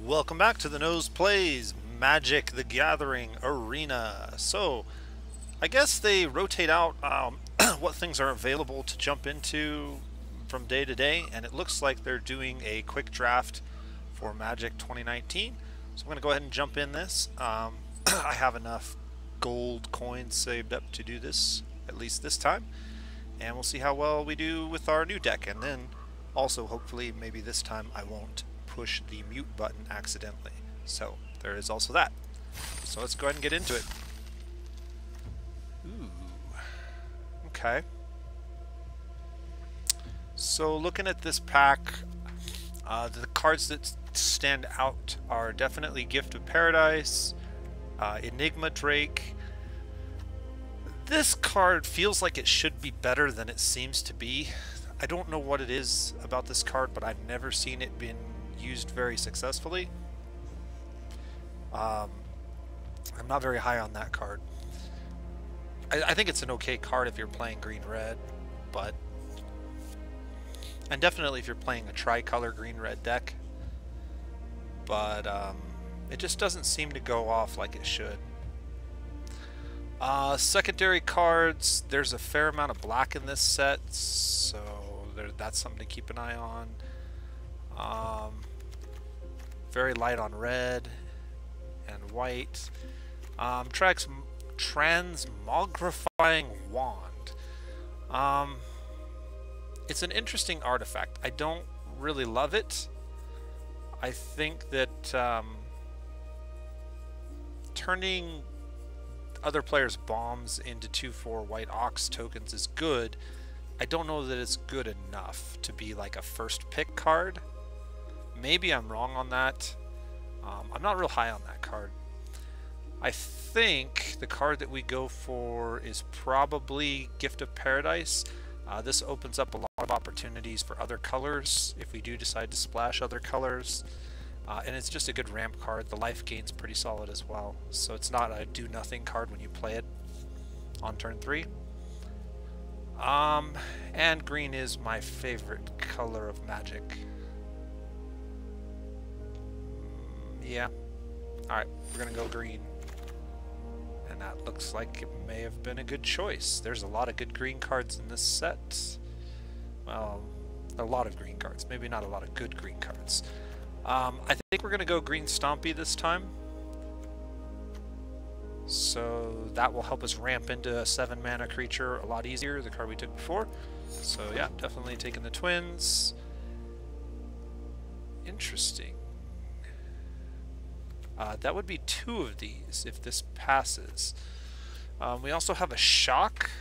Welcome back to the Nose Plays Magic the Gathering Arena. So, I guess they rotate out what things are available to jump into from day to day, and it looks like they're doing a quick draft for Magic 2019. So I'm going to go ahead and jump in this. I have enough gold coins saved up to do this, at least this time, and we'll see how well we do with our new deck, and then also hopefully maybe this time I won't push the mute button accidentally. So there is also that. So let's go ahead and get into it. Ooh. Okay. So looking at this pack, the cards that stand out are definitely Gift of Paradise, Enigma Drake. This card feels like it should be better than it seems to be. I don't know what it is about this card, but I've never seen it been used very successfully. I'm not very high on that card. I think it's an okay card if you're playing green-red, but... and definitely if you're playing a tricolor green-red deck. But it just doesn't seem to go off like it should. Secondary cards, there's a fair amount of black in this set, so that's something to keep an eye on. Very light on red and white. Transmogrifying Wand. It's an interesting artifact. I don't really love it. I think that turning other players' bombs into 2/4 white ox tokens is good. I don't know that it's good enough to be like a first pick card. Maybe I'm wrong on that. I'm not real high on that card. I think the card that we go for is probably Gift of Paradise. This opens up a lot of opportunities for other colors if we do decide to splash other colors. And it's just a good ramp card. The life gain's pretty solid as well. So it's not a do-nothing card when you play it on turn 3. And green is my favorite color of Magic. Yeah. Alright, we're gonna go green. And that looks like it may have been a good choice. There's a lot of good green cards in this set. Well, a lot of green cards. Maybe not a lot of good green cards. I think we're gonna go green Stompy this time. So that will help us ramp into a 7-mana creature a lot easier, the card we took before. So yeah, definitely taking the twins. Interesting. That would be 2 of these if this passes. We also have a shock.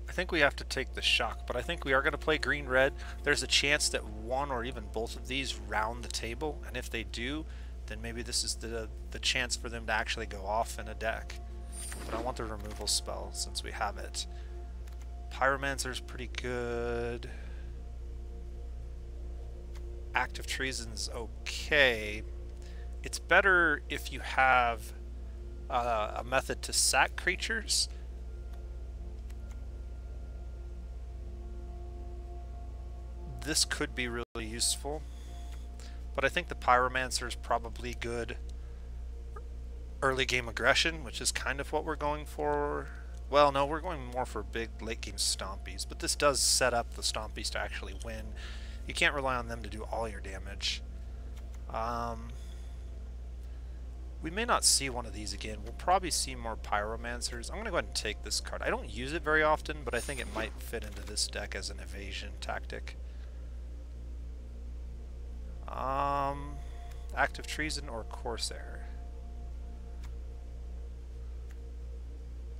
I think we have to take the shock, but I think we are going to play green-red. There's a chance that one or even both of these round the table, and if they do, then maybe this is the chance for them to actually go off in a deck. But I want the removal spell since we have it. Pyromancer's pretty good. Act of Treason's okay. It's better if you have a method to sack creatures. This could be really useful, but I think the Pyromancer is probably good early game aggression, which is kind of what we're going for. Well, no, we're going more for big late game Stompies, but this does set up the Stompies to actually win. You can't rely on them to do all your damage. We may not see one of these again. We'll probably see more Pyromancers. I'm going to go ahead and take this card. I don't use it very often, but I think it might fit into this deck as an evasion tactic. Act of Treason or Corsair.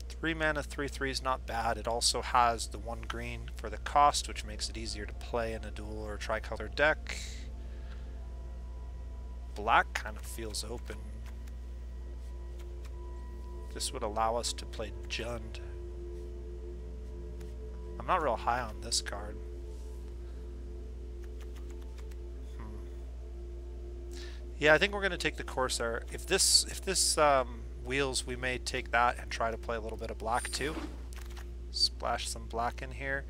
3 mana, 3/3 is not bad. It also has the 1 green for the cost, which makes it easier to play in a dual or tricolor deck. Black kind of feels open. This would allow us to play Jund. I'm not real high on this card. Yeah, I think we're going to take the Corsair. If this wheels, we may take that and try to play a little bit of black too. Splash some black in here.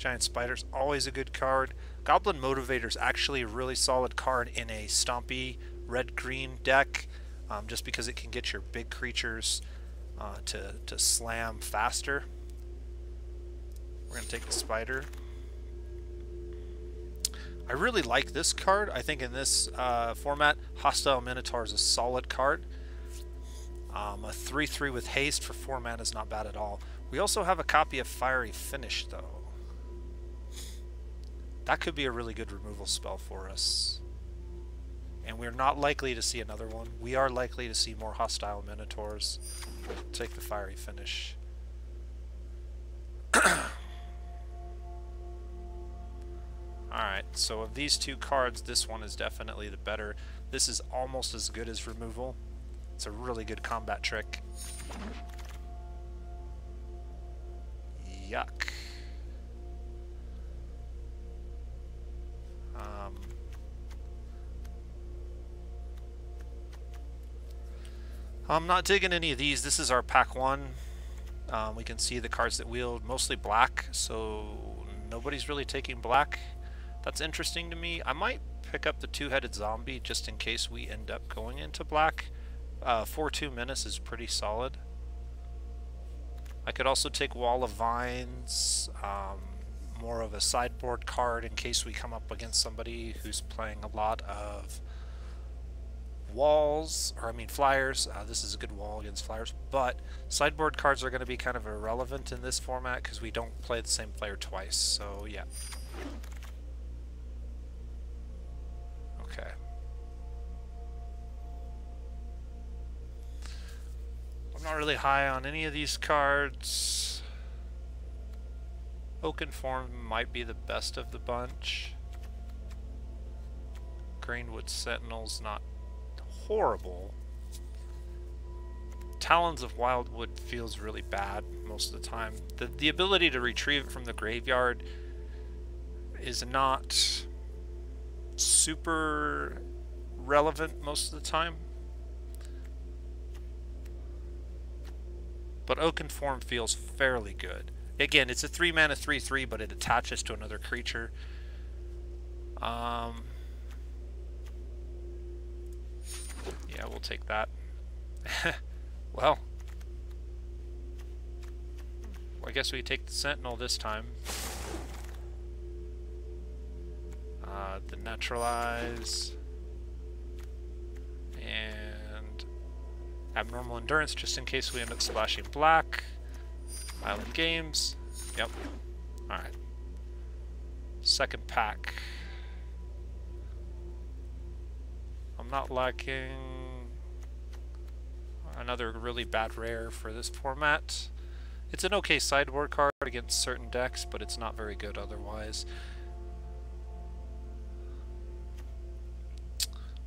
Giant Spider's always a good card. Goblin Motivator's actually a really solid card in a stompy red-green deck, just because it can get your big creatures to slam faster. We're going to take the Spider. I really like this card. I think in this format, Hostile Minotaur is a solid card. A 3/3 with haste for 4 mana is not bad at all. We also have a copy of Fiery Finish, though. That could be a really good removal spell for us. And we're not likely to see another one. We are likely to see more Hostile Minotaurs. We'll take the Fiery Finish. Alright, so of these two cards, this one is definitely the better. This is almost as good as removal. It's a really good combat trick. Yuck. I'm not digging any of these. This is our pack 1. We can see the cards that wield mostly black, so nobody's really taking black. That's interesting to me. I might pick up the two-headed zombie just in case we end up going into black. 4/2 Menace is pretty solid. I could also take Wall of Vines, more of a sideboard card in case we come up against somebody who's playing a lot of walls, or I mean flyers. This is a good wall against flyers, but sideboard cards are going to be kind of irrelevant in this format because we don't play the same player twice, so yeah. Okay. I'm not really high on any of these cards. Oaken Form might be the best of the bunch. Greenwood Sentinel's not horrible. Talons of Wildwood feels really bad most of the time. The ability to retrieve it from the graveyard is not super relevant most of the time. But Oaken Form feels fairly good. Again, it's a 3 mana 3/3, but it attaches to another creature. Yeah, we'll take that. Well, I guess we take the Sentinel this time. The Neutralize and Abnormal Endurance just in case we end up splashing black. Island Games. Yep. Alright. Second pack. I'm not liking another really bad rare for this format. It's an okay sideboard card against certain decks, but it's not very good otherwise.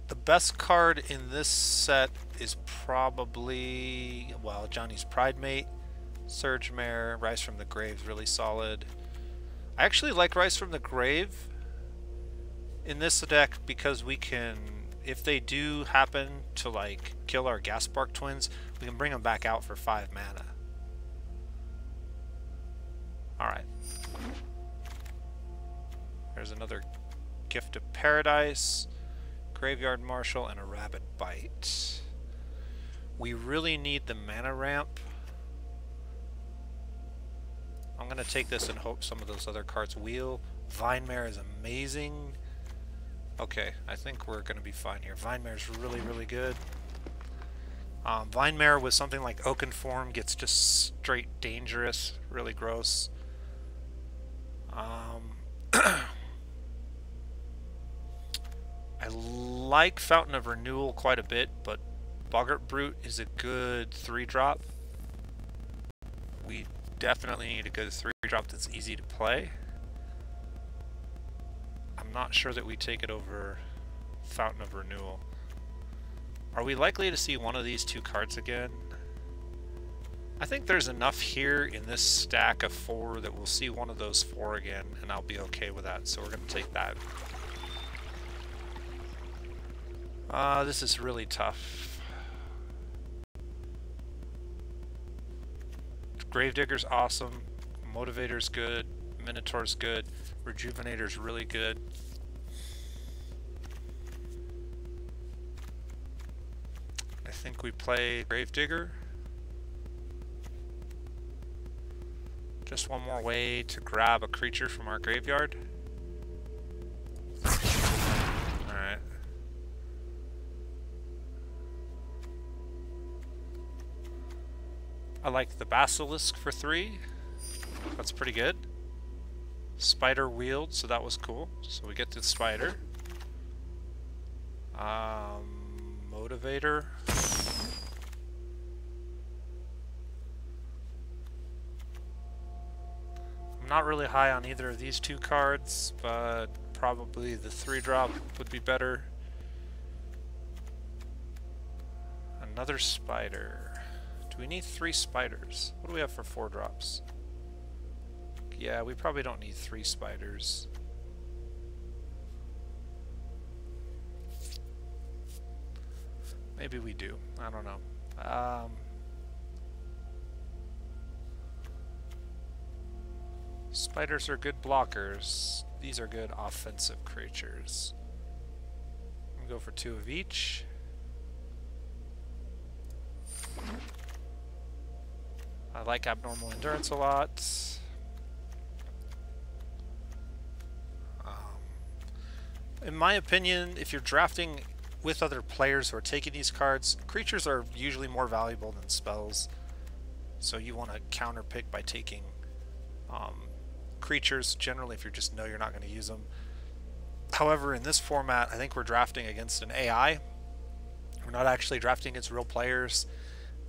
The best card in this set is probably, well, Johnny's Pridemate, Surge Mare, Rise from the Grave is really solid. I actually like Rise from the Grave in this deck because we can, if they do happen to like kill our Gaspark twins, we can bring them back out for 5 mana. Alright. There's another Gift of Paradise, Graveyard Marshal, and a Rabid Bite. We really need the mana ramp. I'm going to take this and hope some of those other cards wheel. Vine Mare is amazing. Okay, I think we're going to be fine here. Vine Mare is really, really good. Vine Mare with something like Oaken Form gets just straight dangerous, really gross. I like Fountain of Renewal quite a bit, but Boggart Brute is a good 3-drop. We definitely need a good 3-drop that's easy to play. I'm not sure that we take it over Fountain of Renewal. Are we likely to see one of these two cards again? I think there's enough here in this stack of 4 that we'll see one of those 4 again, and I'll be okay with that, so we're going to take that. This is really tough. Gravedigger's awesome, Motivator's good, Minotaur's good. Rejuvenator's really good. I think we play Gravedigger. Just one more way to grab a creature from our graveyard. Alright. I like the Basilisk for 3. That's pretty good. Spider Wield, so that was cool. So we get the Spider. Motivator. I'm not really high on either of these 2 cards, but probably the 3-drop would be better. Another Spider. Do we need 3 spiders? What do we have for 4-drops? Yeah, we probably don't need 3 spiders. Maybe we do. I don't know. Spiders are good blockers. These are good offensive creatures. I'm gonna go for 2 of each. I like Abnormal Endurance a lot. In my opinion, if you're drafting with other players who are taking these cards, creatures are usually more valuable than spells. So you want to counter pick by taking creatures, generally if you just know you're not going to use them. However, in this format, I think we're drafting against an AI. We're not actually drafting against real players,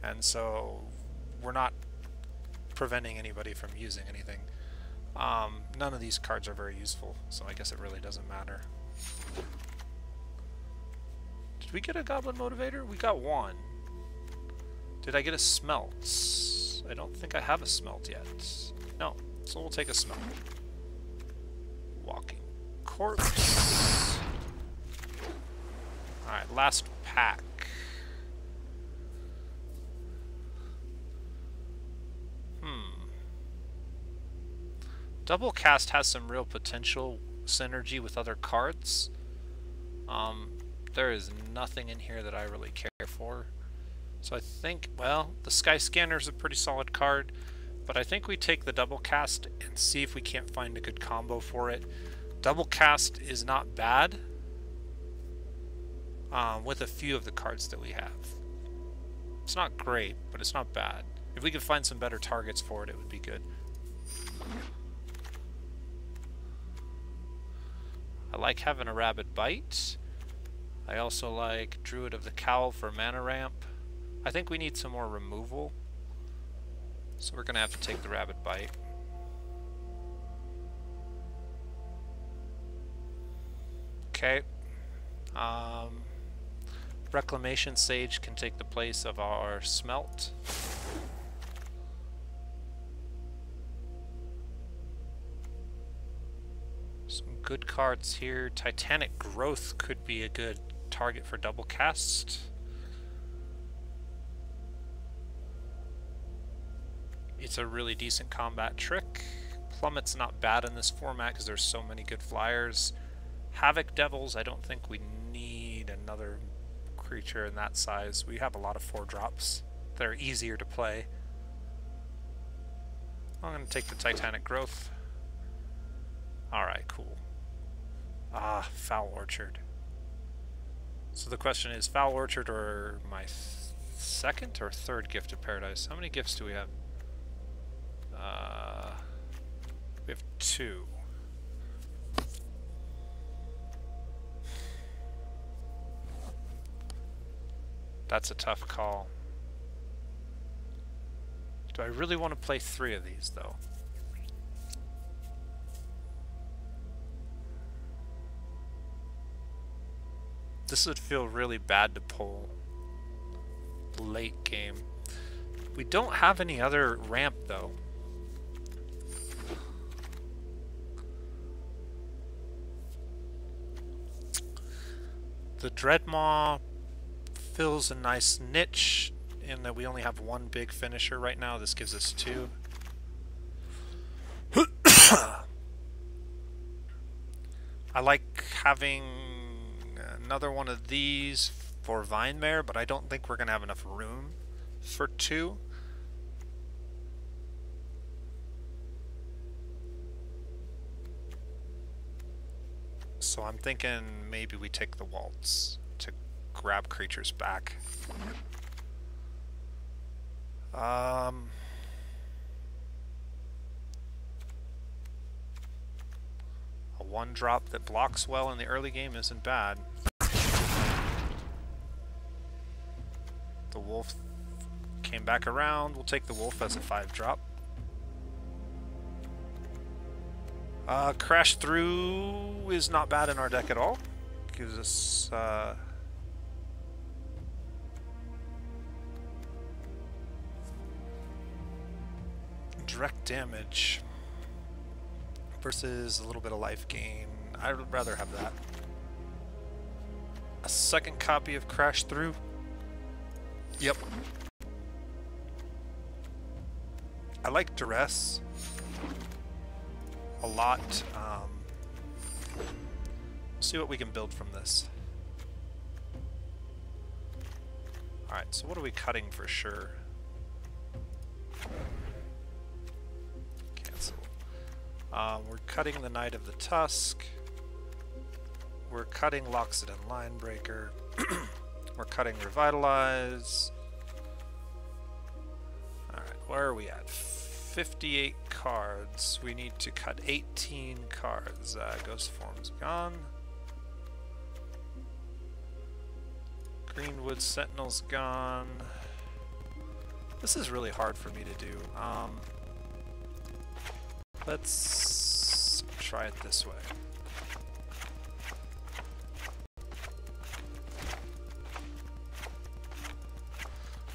and so we're not preventing anybody from using anything. None of these cards are very useful, so I guess it really doesn't matter. Did we get a Goblin Motivator? We got 1. Did I get a Smelt? I don't think I have a Smelt yet. No, so we'll take a Smelt. Walking Corpse. Alright, last pack. Double Cast has some real potential synergy with other cards. There is nothing in here that I really care for. So I think, well, the Sky Scanner is a pretty solid card, but I think we take the Double Cast and see if we can't find a good combo for it. Double Cast is not bad with a few of the cards that we have. It's not great, but it's not bad. If we could find some better targets for it, it would be good. I like having a Rabid Bite. I also like Druid of the Cowl for mana ramp. I think we need some more removal, so we're gonna have to take the Rabid Bite. Okay. Reclamation Sage can take the place of our Smelt. Some good cards here. Titanic Growth could be a good target for double cast. It's a really decent combat trick. Plummet's not bad in this format because there's so many good flyers. Havoc Devils, I don't think we need another creature in that size. We have a lot of 4-drops that are easier to play. I'm going to take the Titanic Growth. Alright, cool. Ah, Foul Orchard. So the question is, Foul Orchard or my second or third Gift of Paradise? How many gifts do we have? We have 2. That's a tough call. Do I really want to play 3 of these, though? This would feel really bad to pull late game. We don't have any other ramp, though. The Dreadmaw fills a nice niche in that we only have 1 big finisher right now. This gives us 2. I like having another one of these for Vine Mare, but I don't think we're going to have enough room for 2. So I'm thinking maybe we take the Waltz to grab creatures back. A 1-drop that blocks well in the early game isn't bad. The Wolf came back around. We'll take the Wolf as a 5-drop. Crash Through is not bad in our deck at all. Gives us direct damage versus a little bit of life gain. I would rather have that. A second copy of Crash Through. Yep. I like Duress a lot. See what we can build from this. Alright, so what are we cutting for sure? Cancel. We're cutting the Knight of the Tusk. We're cutting Loxodon Linebreaker. We're cutting Revitalize. Alright, where are we at? 58 cards. We need to cut 18 cards. Ghost Form's gone. Greenwood Sentinel's gone. This is really hard for me to do. Let's try it this way.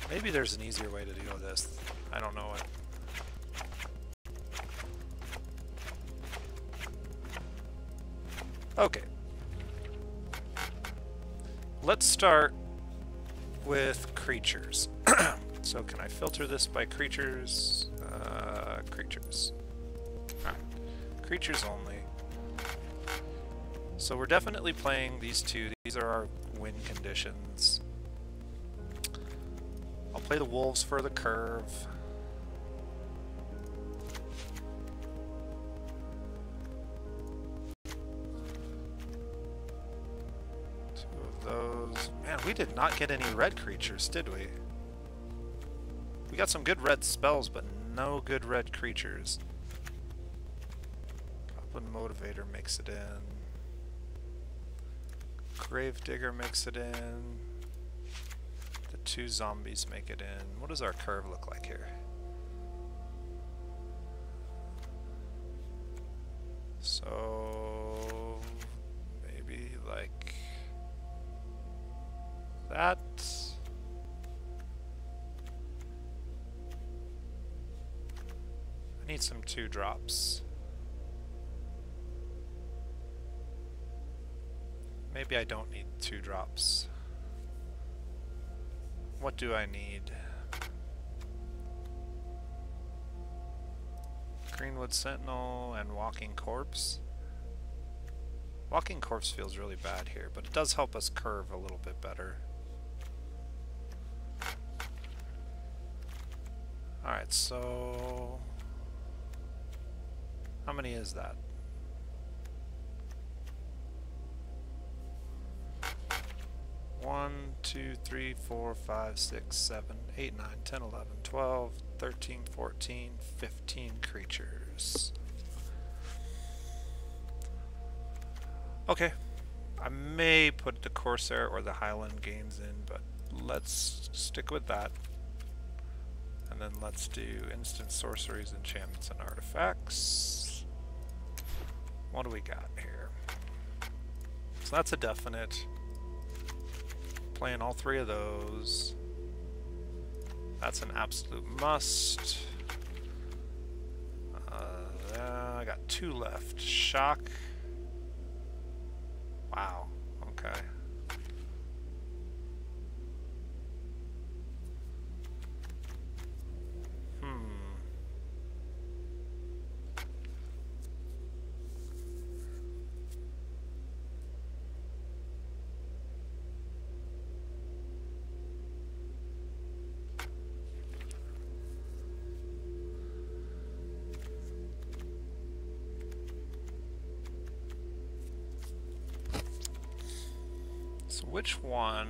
Maybe there's an easier way to do this. I don't know it. Okay. Let's start with creatures. So can I filter this by creatures? Creatures. Alright. Creatures only. So we're definitely playing these two. These are our win conditions. I'll play the Wolves for the curve. Man, we did not get any red creatures, did we? We got some good red spells, but no good red creatures. Goblin Motivator makes it in. Gravedigger makes it in. The 2 zombies make it in. What does our curve look like here? So maybe like that. I need some 2-drops. Maybe I don't need 2-drops. What do I need? Greenwood Sentinel and Walking Corpse. Walking Corpse feels really bad here, but it does help us curve a little bit better. Alright, so how many is that? 1, 2, 3, 4, 5, 6, 7, 8, 9, 10, 11, 12, 13, 14, 15 creatures. Okay, I may put the Corsair or the Highland Games in, but let's stick with that. And then let's do instant sorceries, enchantments, and artifacts. What do we got here? So that's a definite. Playing all 3 of those. That's an absolute must. I got 2 left. Shock. Wow. Okay. Which one?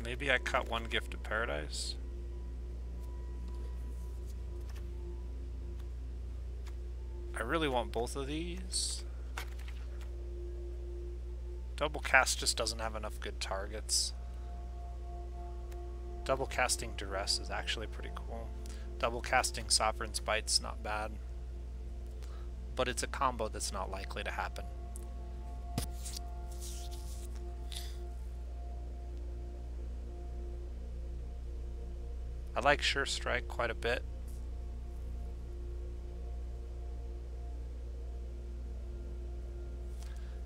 Maybe I cut one Gift of Paradise. I really want both of these. Double cast just doesn't have enough good targets. Double casting Duress is actually pretty cool. Double casting Sovereign's Bite's not bad. But it's a combo that's not likely to happen. I like Sure Strike quite a bit.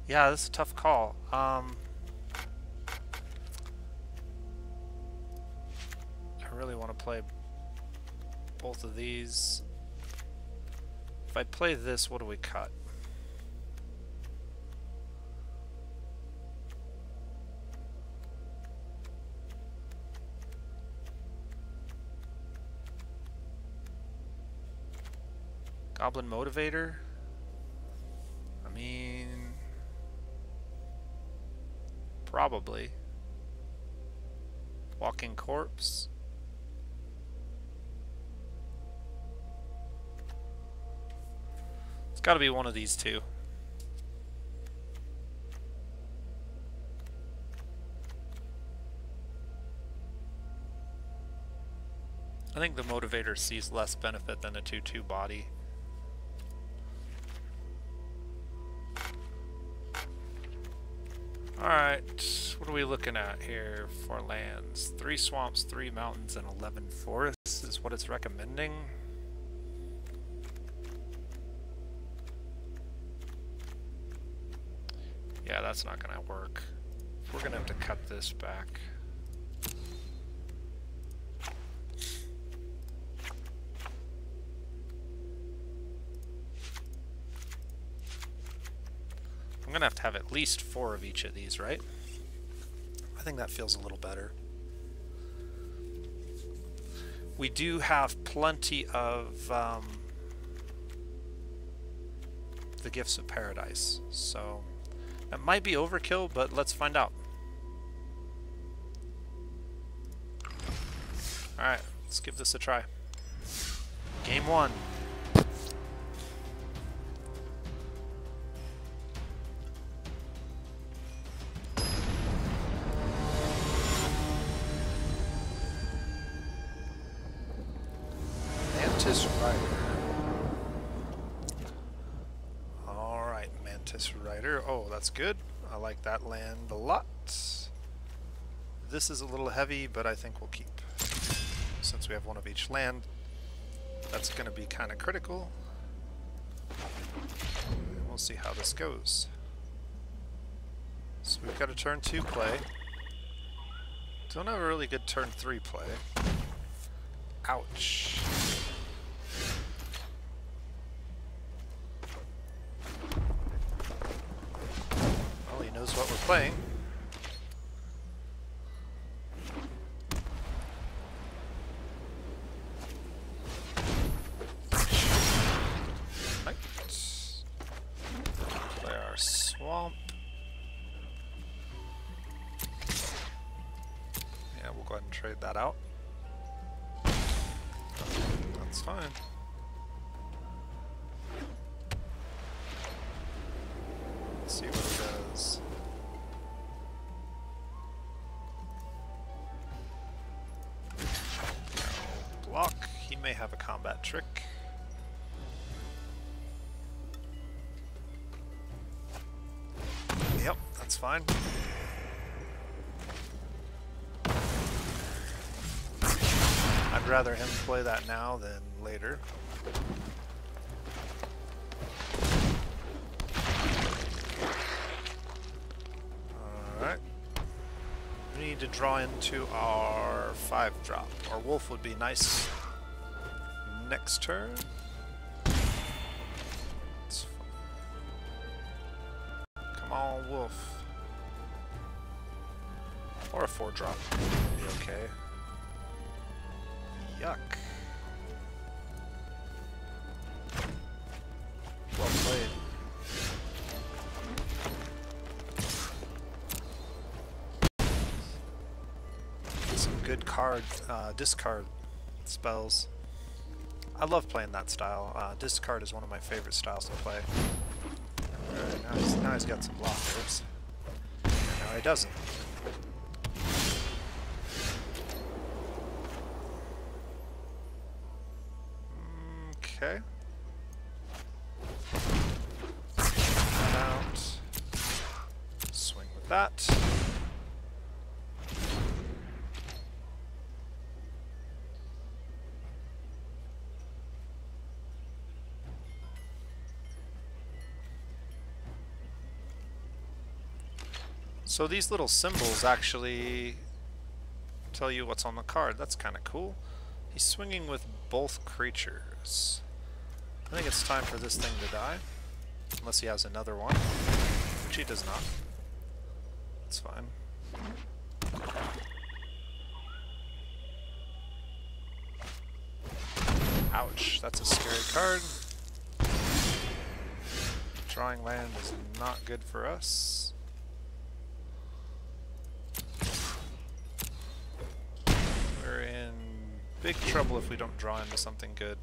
Yeah, this is a tough call. I really want to play both of these. If I play this, what do we cut? Goblin Motivator? I mean... probably. Walking Corpse? It's gotta be one of these two. I think the Motivator sees less benefit than a 2/2 body. Alright, what are we looking at here for lands? 3 swamps, 3 mountains, and 11 forests is what it's recommending. Yeah, that's not gonna work. We're gonna have to cut this back. I'm gonna have to have at least 4 of each of these, right? I think that feels a little better. We do have plenty of the Gifts of Paradise, so that might be overkill, but let's find out. Alright, let's give this a try. Game 1. Mantis Rider. Alright, Mantis Rider. Oh, that's good. I like that land a lot. This is a little heavy, but I think we'll keep. Since we have one of each land, that's going to be kind of critical. And we'll see how this goes. So we've got a turn 2 play. Don't have a really good turn 3 play. Ouch. Well, he knows what we're playing. Right. Play our swamp. Yeah, we'll go ahead and trade that out. That's fine. Let's see what he does. No block. He may have a combat trick. Yep, that's fine. I'd rather him play that now than later. Alright. We need to draw into our 5-drop. Our wolf would be nice next turn. Come on, wolf. Or a 4-drop would be okay. Yuck. Well played. discard spells. I love playing that style. Discard is one of my favorite styles to play. Alright, now he's got some blockers. And now he doesn't. Okay. Out. Swing with that. So these little symbols actually tell you what's on the card. That's kind of cool. He's swinging with both creatures. I think it's time for this thing to die. Unless he has another one. Which he does not. It's fine. Ouch, that's a scary card. Drawing land is not good for us. We're in big trouble if we don't draw into something good.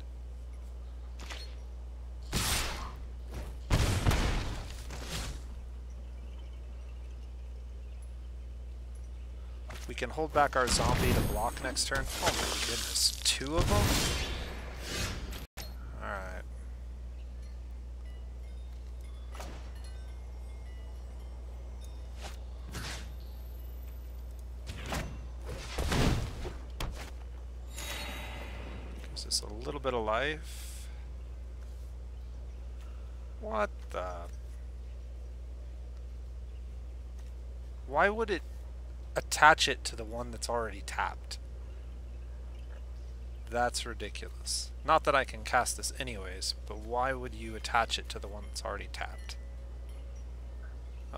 We can hold back our zombie to block next turn. Oh my goodness, 2 of them? Alright. Gives us a little bit of life. What the? Why would it attach it to the one that's already tapped? That's ridiculous. Not that I can cast this anyways, but why would you attach it to the one that's already tapped?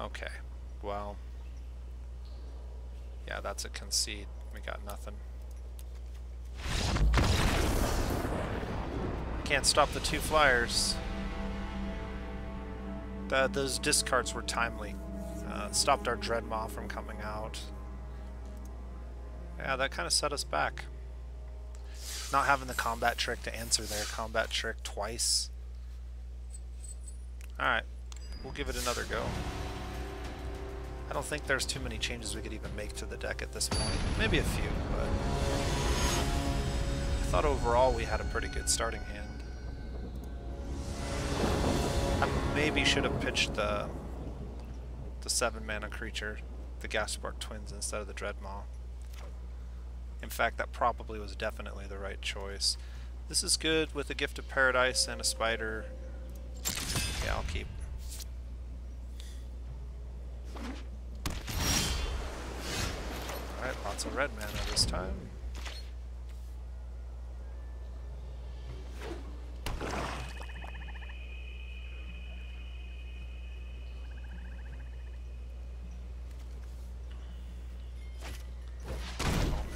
Okay, well, yeah, that's a concede. We got nothing. Can't stop the 2 flyers. Those discards were timely. Stopped our Dreadmaw from coming out. Yeah, that kind of set us back. Not having the combat trick to answer their combat trick twice. Alright, we'll give it another go. I don't think there's too many changes we could even make to the deck at this point. Maybe a few, but I thought overall we had a pretty good starting hand. I maybe should have pitched the 7-mana creature, the Gaspark Twins, instead of the Dreadmaw. In fact, that probably was definitely the right choice. This is good with a Gift of Paradise and a Spider. Yeah, I'll keep. Alright, lots of red mana this time.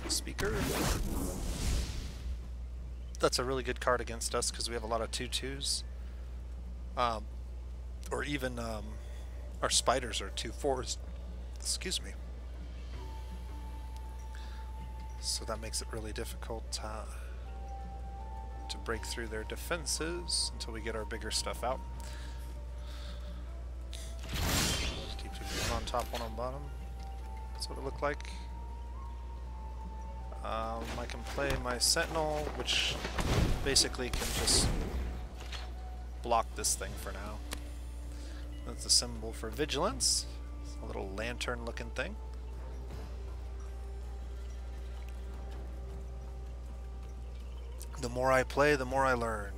Speaker. That's a really good card against us because we have a lot of 2/2s. Or even our spiders are 2/4s. Excuse me. So that makes it really difficult to break through their defenses until we get our bigger stuff out. Keep it 1 on top, 1 on bottom. That's what it looked like. I can play my Sentinel, which basically can just block this thing for now. That's a symbol for vigilance. It's a little lantern looking thing. The more I play, the more I learn.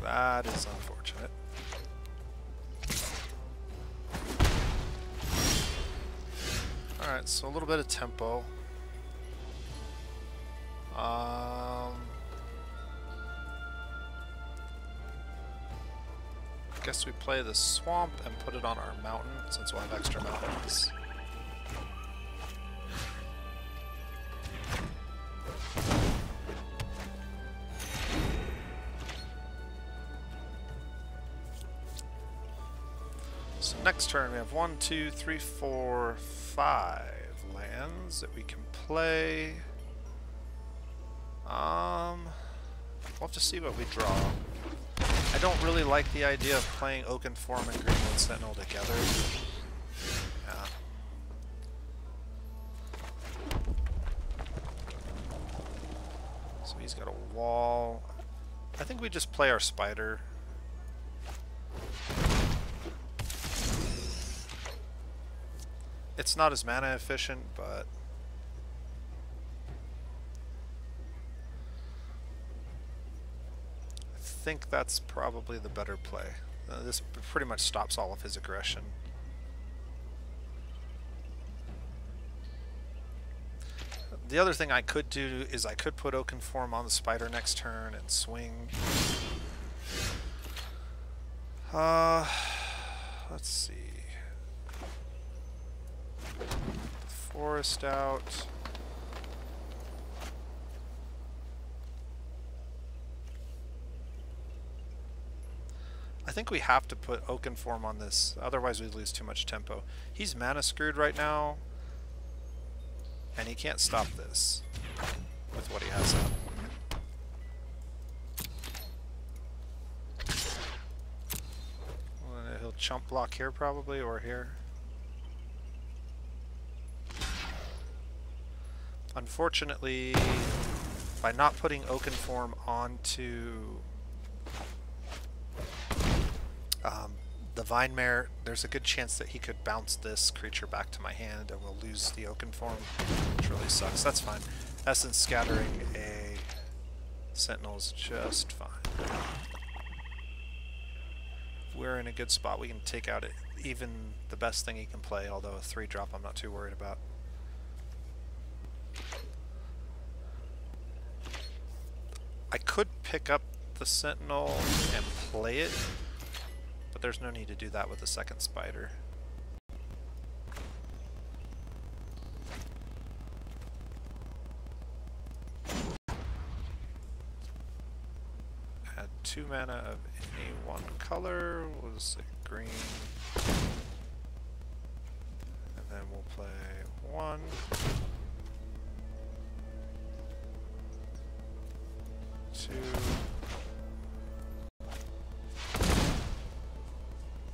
That is unfortunate. Alright, so a little bit of tempo. I guess we play the swamp and put it on our mountain since we'll have extra mountains. So next turn we have 1, 2, 3, 4, 5 lands that we can play. We'll have to see what we draw. I don't really like the idea of playing Oakenform and Greenwood Sentinel together. Yeah. So he's got a wall. I think we just play our spider. It's not as mana efficient, but I think that's probably the better play. This pretty much stops all of his aggression. The other thing I could do is I could put Oakenform on the spider next turn and swing. Let's see. Forest out. I think we have to put Oakenform on this, otherwise we lose too much tempo. He's mana screwed right now, and he can't stop this with what he has up. Well, he'll chump block here probably, or here. Unfortunately, by not putting Oakenform onto the Vinemare, there's a good chance that he could bounce this creature back to my hand and we'll lose the Oakenform, which really sucks. That's fine. Essence scattering a Sentinel is just fine. We're in a good spot. We can take out even the best thing he can play, although a 3-drop I'm not too worried about. I could pick up the Sentinel and play it, but there's no need to do that with the second spider. Add 2 mana of any one color. We'll just say green. And then we'll play 1.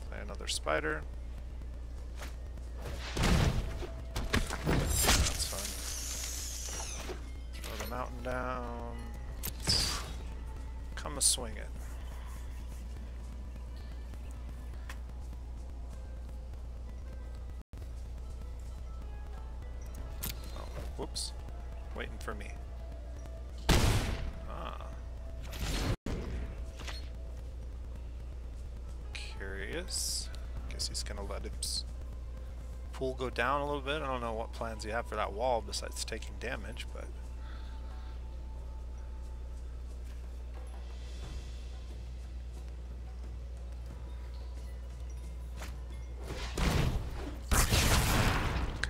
Play another spider. That's fun. Throw the mountain down. Come and swing it. Oh, whoops. Waiting for me. Curious. Guess he's gonna let his pool go down a little bit. I don't know what plans you have for that wall besides taking damage, but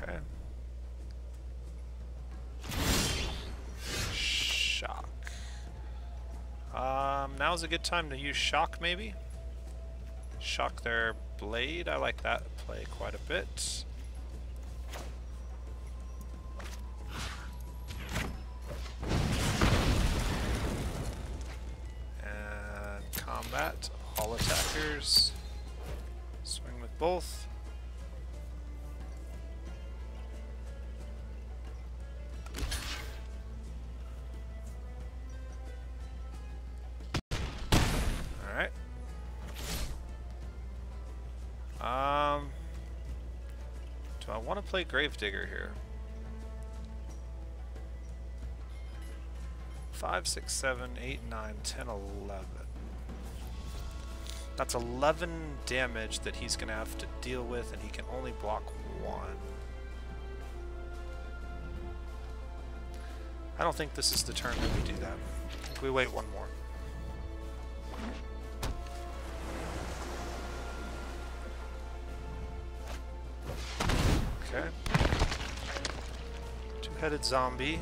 okay. Shock. Now's a good time to use shock, maybe. Shock their blade. I like that play quite a bit. And combat all attackers. Swing with both. Do I want to play Gravedigger here? 5, 6, 7, 8, 9, 10, 11. That's 11 damage that he's going to have to deal with, and he can only block 1. I don't think this is the turn that we do that. I think we wait one more. Okay. Two-headed zombie.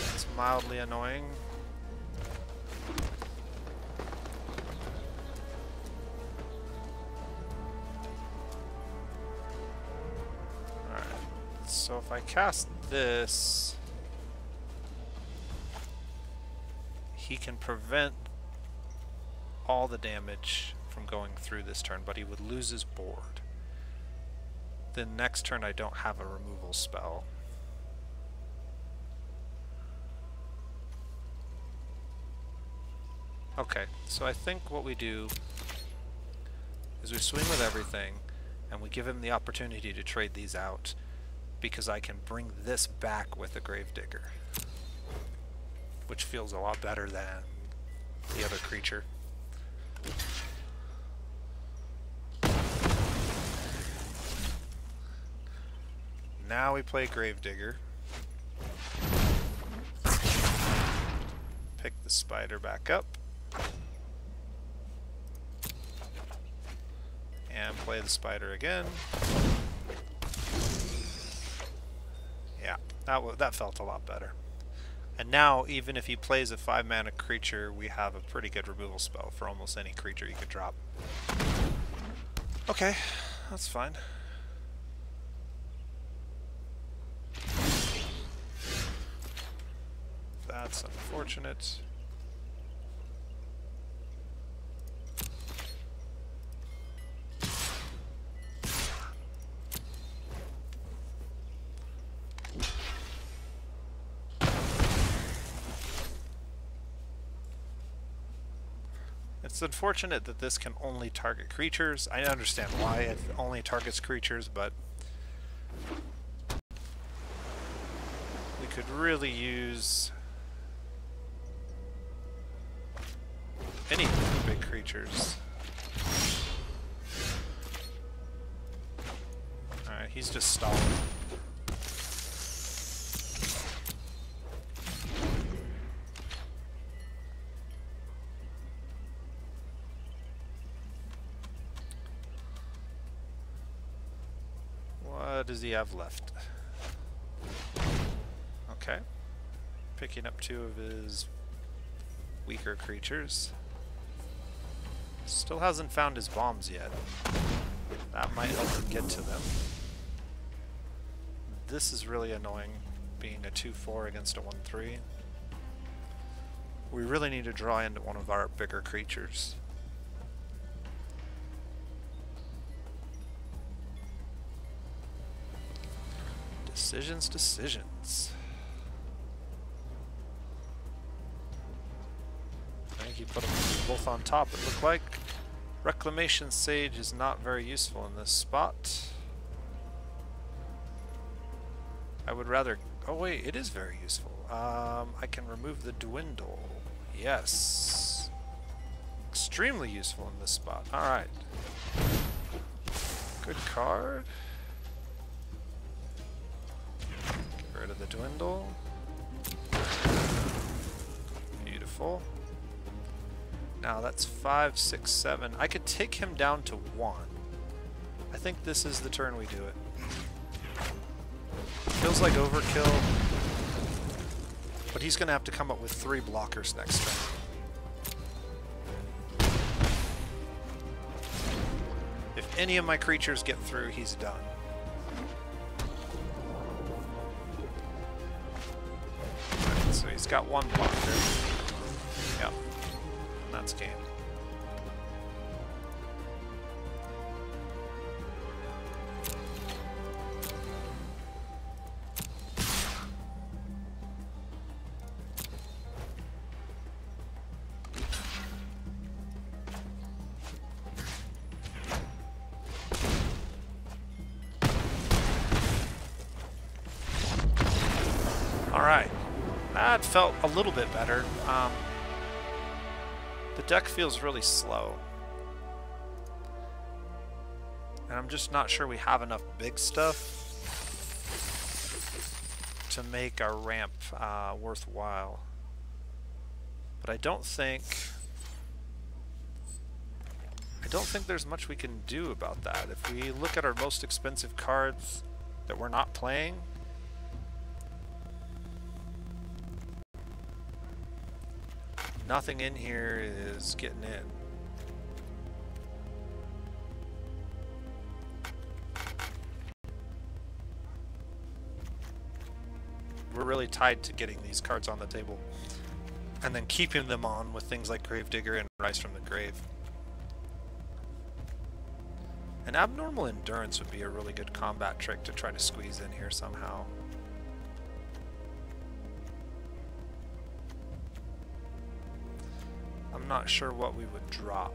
That's mildly annoying. So if I cast this, he can prevent all the damage from going through this turn, but he would lose his board. Then next turn I don't have a removal spell. Okay, so I think what we do is we swing with everything, and we give him the opportunity to trade these out, because I can bring this back with a Gravedigger, which feels a lot better than the other creature. Now we play Gravedigger. Pick the spider back up. And play the spider again. Yeah, that felt a lot better. And now, even if he plays a 5-mana creature, we have a pretty good removal spell for almost any creature you could drop. Okay, that's fine. That's unfortunate. It's unfortunate that this can only target creatures. I understand why it only targets creatures, but we could really use any big creatures. Alright, he's just stalling. What does he have left? Okay. Picking up 2 of his weaker creatures. Still hasn't found his bombs yet. That might help him get to them. This is really annoying, being a 2-4 against a 1-3. We really need to draw into one of our bigger creatures. Decisions. I think you put them both on top, it looked like. Reclamation Sage is not very useful in this spot. I would rather... Oh wait, it is very useful. I can remove the Dwindle. Yes. Extremely useful in this spot. Alright. Good card. Get rid of the Dwindle. Beautiful. Now that's 5, 6, 7. I could take him down to 1. I think this is the turn we do it. Feels like overkill, but he's going to have to come up with 3 blockers next turn. If any of my creatures get through, he's done. Right, so he's got 1 blocker. Yep. And that's game. Alright, that felt a little bit better. The deck feels really slow. And I'm just not sure we have enough big stuff to make our ramp worthwhile. But I don't think there's much we can do about that. If we look at our most expensive cards that we're not playing, nothing in here is getting in. really tied to getting these cards on the table and then keeping them on with things like Gravedigger and Rise from the Grave. An Abnormal Endurance would be a really good combat trick to try to squeeze in here somehow. I'm not sure what we would drop.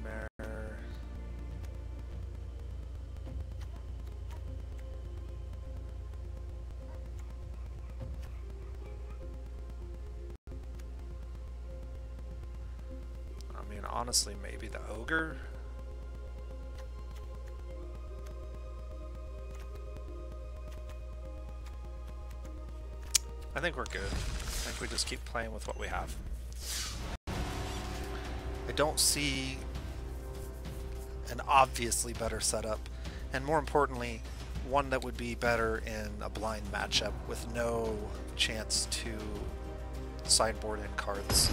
Mare. I mean, honestly, maybe the Ogre. I think we're good. I think we just keep playing with what we have. I don't see an obviously better setup, and more importantly, one that would be better in a blind matchup with no chance to sideboard in cards.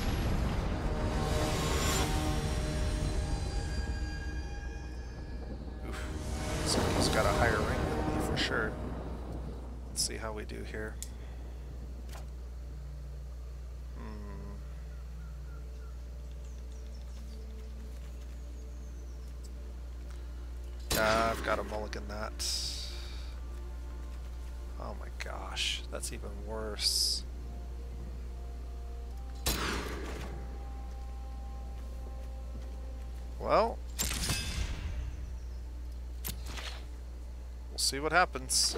Oof. Someone's got a higher ring than me for sure. Let's see how we do here. I've got to mulligan that. Oh my gosh, that's even worse. Well, we'll see what happens.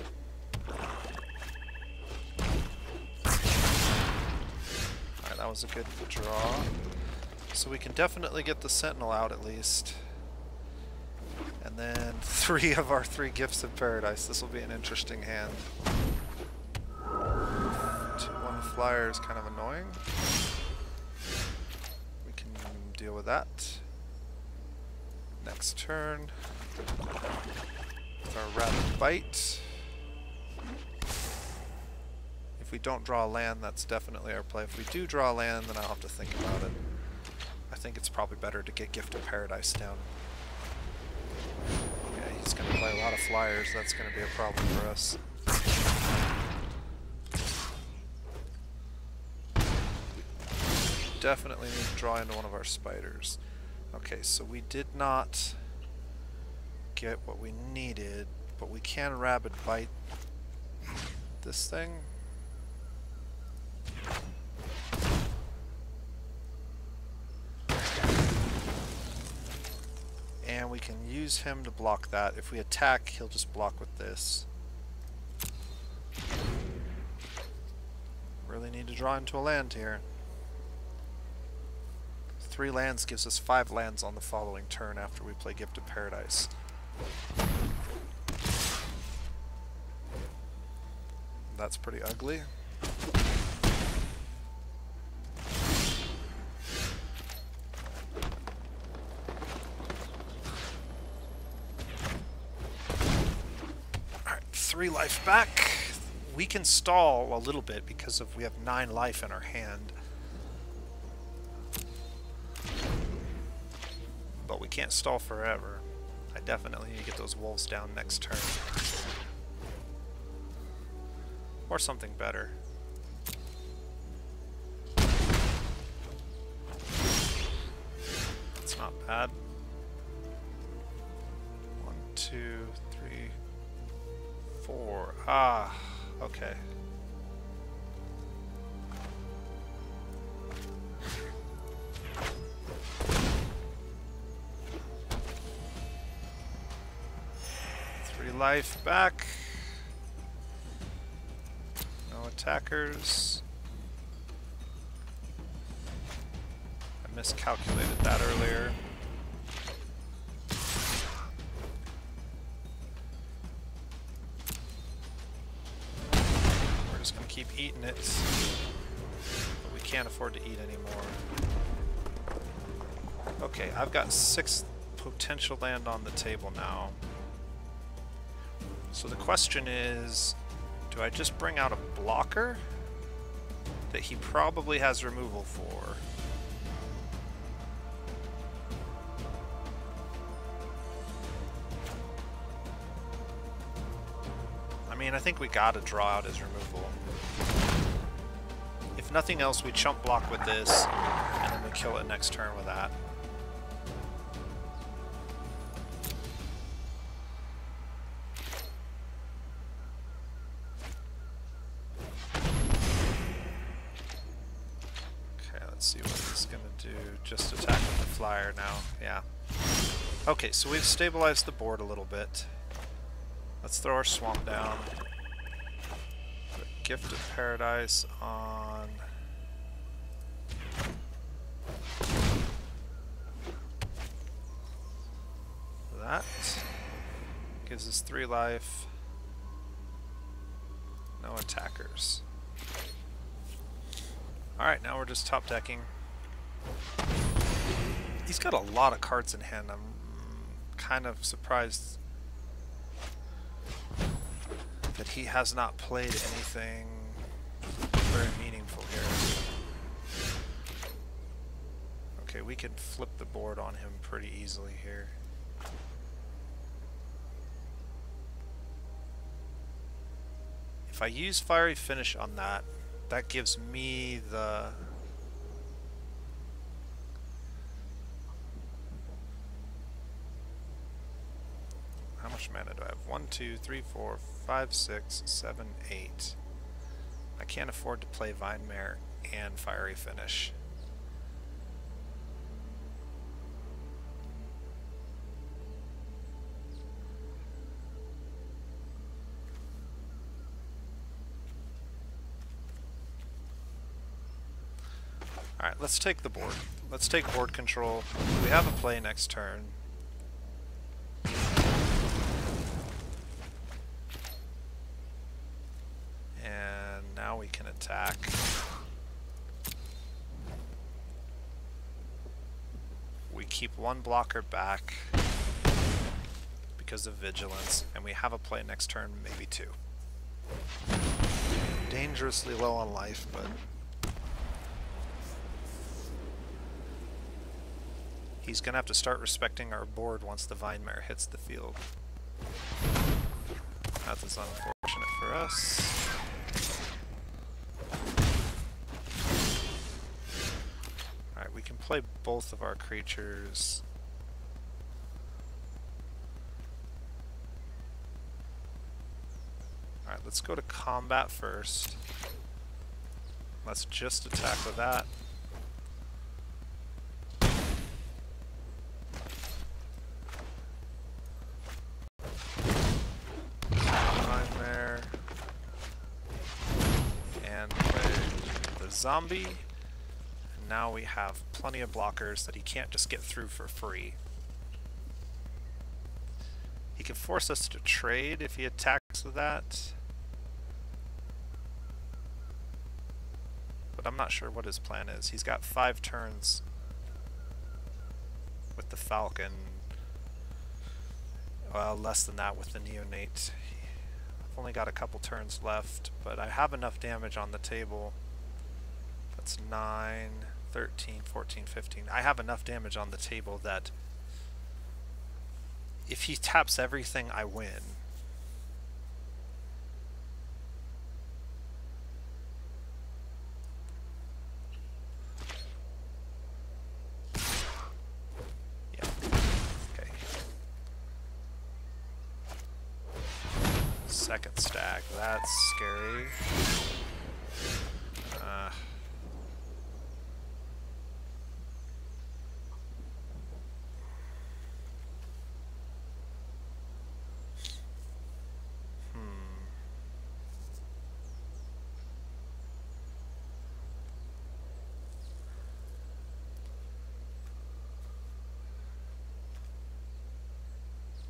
Alright, that was a good draw. So we can definitely get the Sentinel out at least. And then 3 of our 3 Gifts of Paradise. This will be an interesting hand. 2/1 flyer is kind of annoying. We can deal with that. Next turn. With our Rapid Bite. If we don't draw a land, that's definitely our play. If we do draw a land, then I'll have to think about it. I think it's probably better to get Gift of Paradise down. Yeah, he's going to play a lot of flyers. That's going to be a problem for us. Definitely need to draw into one of our spiders. Okay, so we did not get what we needed, but we can Rapid Bite this thing. And we can use him to block that. If we attack, he'll just block with this. Really need to draw into a land here. 3 lands gives us 5 lands on the following turn after we play Gift of Paradise. That's pretty ugly. Alright, 3 life back. We can stall a little bit because we have 9 life in our hand. But we can't stall forever. I definitely need to get those wolves down next turn. Or something better. That's not bad. 1, 2, 3, 4. Ah, okay. Life back. No attackers. I miscalculated that earlier. We're just going to keep eating it. But we can't afford to eat anymore. Okay, I've got 6 potential land on the table now. So the question is, do I just bring out a blocker that he probably has removal for? I mean, I think we gotta draw out his removal. If nothing else, we chump block with this, and then we kill it next turn with that. Okay, let's see what he's gonna do. Just attack with the flyer now. Yeah. Okay, so we've stabilized the board a little bit. Let's throw our swamp down. Put Gift of Paradise on that. Gives us 3 life. No attackers. Alright, now we're just top decking. He's got a lot of cards in hand. I'm kind of surprised that he has not played anything very meaningful here. Okay, we can flip the board on him pretty easily here. If I use Fiery Finish on that, that gives me the... How much mana do I have? 1, 2, 3, 4, 5, 6, 7, 8. I can't afford to play Vine Mare and Fiery Finish. Alright, let's take the board. Let's take board control. We have a play next turn. And now we can attack. We keep one blocker back because of vigilance, and we have a play next turn, maybe 2. Dangerously low on life, but he's going to have to start respecting our board once the Vine Mare hits the field. That is unfortunate for us. Alright, we can play both of our creatures. Alright, let's go to combat first. Let's just attack with that. Zombie, and now we have plenty of blockers that he can't just get through for free. He can force us to trade if he attacks with that, but I'm not sure what his plan is. He's got 5 turns with the Falcon, well, less than that with the Neonate. I've only got a couple turns left, but I have enough damage on the table. That's 9, 13, 14, 15. I have enough damage on the table that if he taps everything, I win. Yeah. Okay. Second stack. That's scary.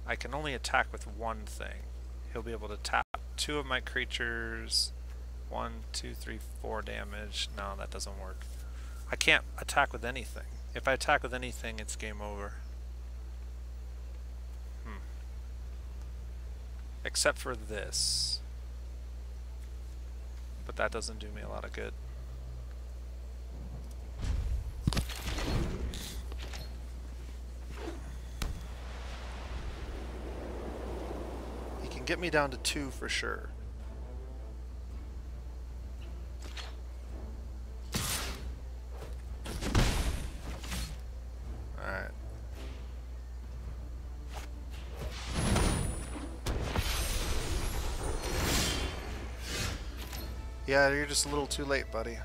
I can only attack with one thing. He'll be able to tap 2 of my creatures. 1, 2, 3, 4 damage. No, that doesn't work. I can't attack with anything. If I attack with anything, it's game over. Except for this. But that doesn't do me a lot of good. Get me down to 2 for sure. Yeah, you're just a little too late, buddy.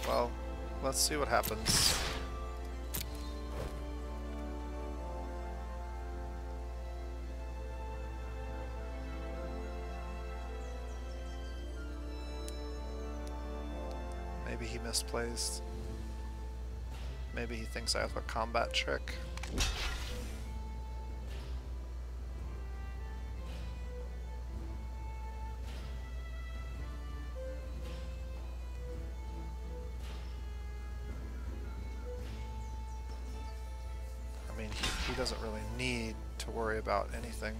Well, let's see what happens. Maybe he misplays. Maybe he thinks I have a combat trick. I mean, he doesn't really need to worry about anything.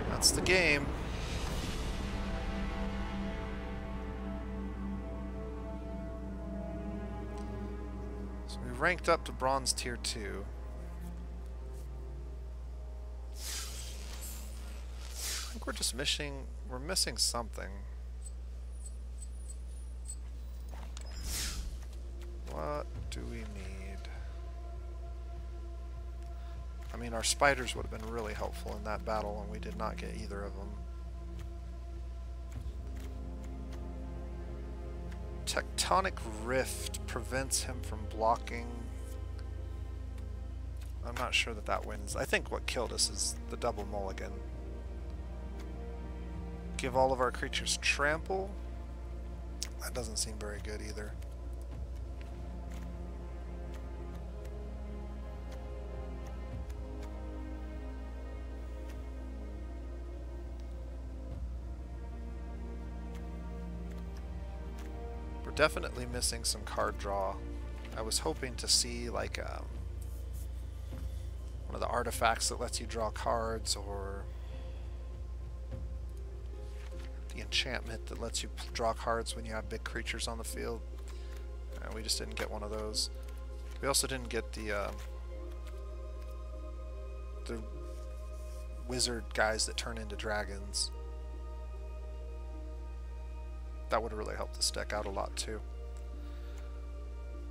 That's the game. So we ranked up to bronze tier 2. I think we're just missing something. What do we need? I mean, our spiders would have been really helpful in that battle, and we did not get either of them. Tectonic Rift prevents him from blocking. I'm not sure that that wins. I think what killed us is the double mulligan. Give all of our creatures trample. That doesn't seem very good either. Definitely missing some card draw. I was hoping to see like one of the artifacts that lets you draw cards, or the enchantment that lets you draw cards when you have big creatures on the field. We just didn't get one of those. We also didn't get the wizard guys that turn into dragons. That would have really helped this deck out a lot too.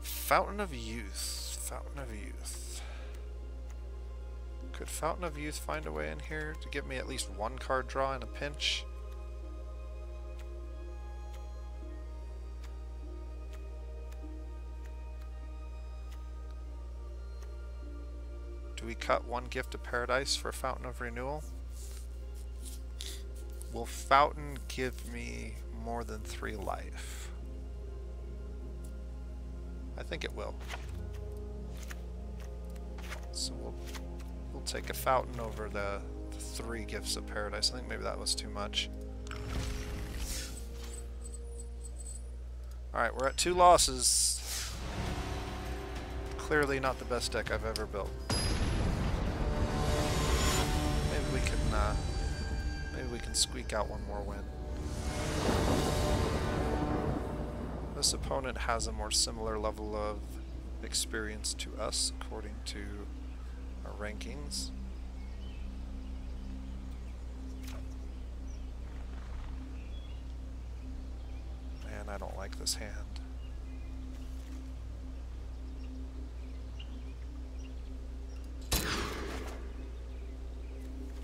Fountain of Youth. Fountain of Youth. Could Fountain of Youth find a way in here to give me at least one card draw in a pinch? Do we cut one Gift of Paradise for Fountain of Renewal? Will Fountain give me more than 3 life? I think it will. So we'll take a Fountain over the 3 Gifts of Paradise. I think maybe that was too much. Alright, we're at 2 losses. Clearly not the best deck I've ever built. Maybe we can squeak out one more win. This opponent has a more similar level of experience to us, according to our rankings. Man, I don't like this hand.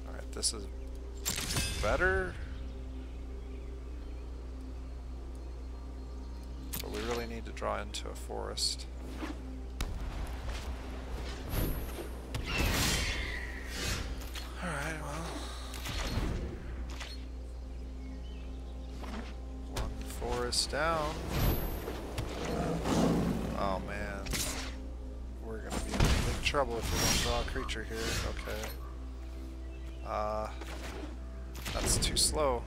Alright, this is better. But we really need to draw into a forest. Alright, well. 1 forest down. Oh man. We're gonna be in big trouble if we don't draw a creature here. Okay. That's too slow.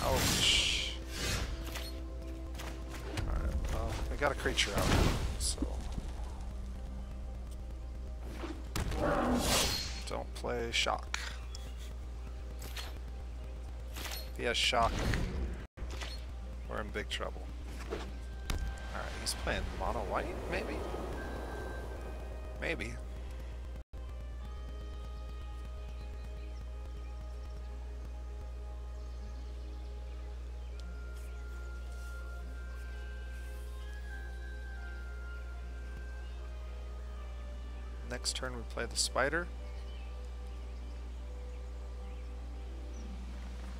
Ouch. got a creature out, so don't play shock. If he has shock, we're in big trouble. Alright, he's playing mono white, maybe? Maybe. Next turn we play the spider.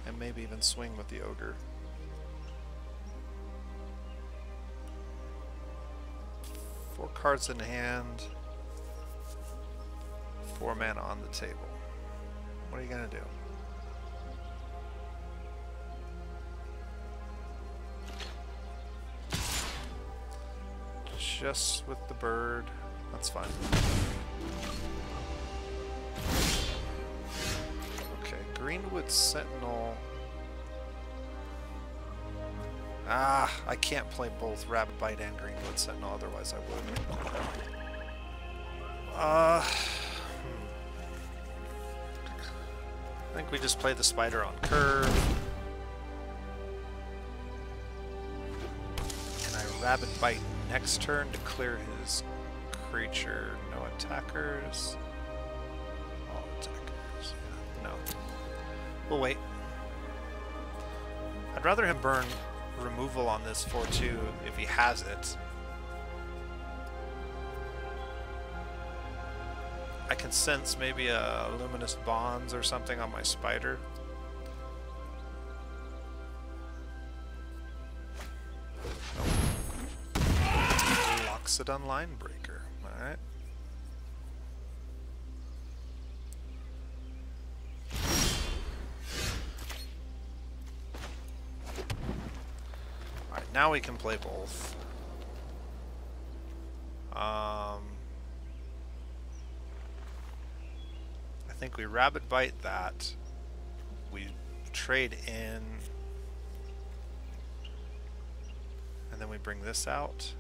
And maybe even swing with the ogre. Four cards in hand. 4 mana on the table. What are you gonna do? Just with the bird. That's fine. Okay, Greenwood Sentinel. Ah, I can't play both Rabbit Bite and Greenwood Sentinel, otherwise I would. I think we just play the spider on curve. And I Rabbit Bite next turn to clear his creature. No attackers. All attackers. Yeah. No. We'll wait. I'd rather him burn removal on this 4/2 if he has it. I can sense maybe a Luminous Bonds or something on my spider. Loxodon Linebreaker. Alright. Alright, now we can play both. I think we Rabbit Bite that. We trade in. And then we bring this out.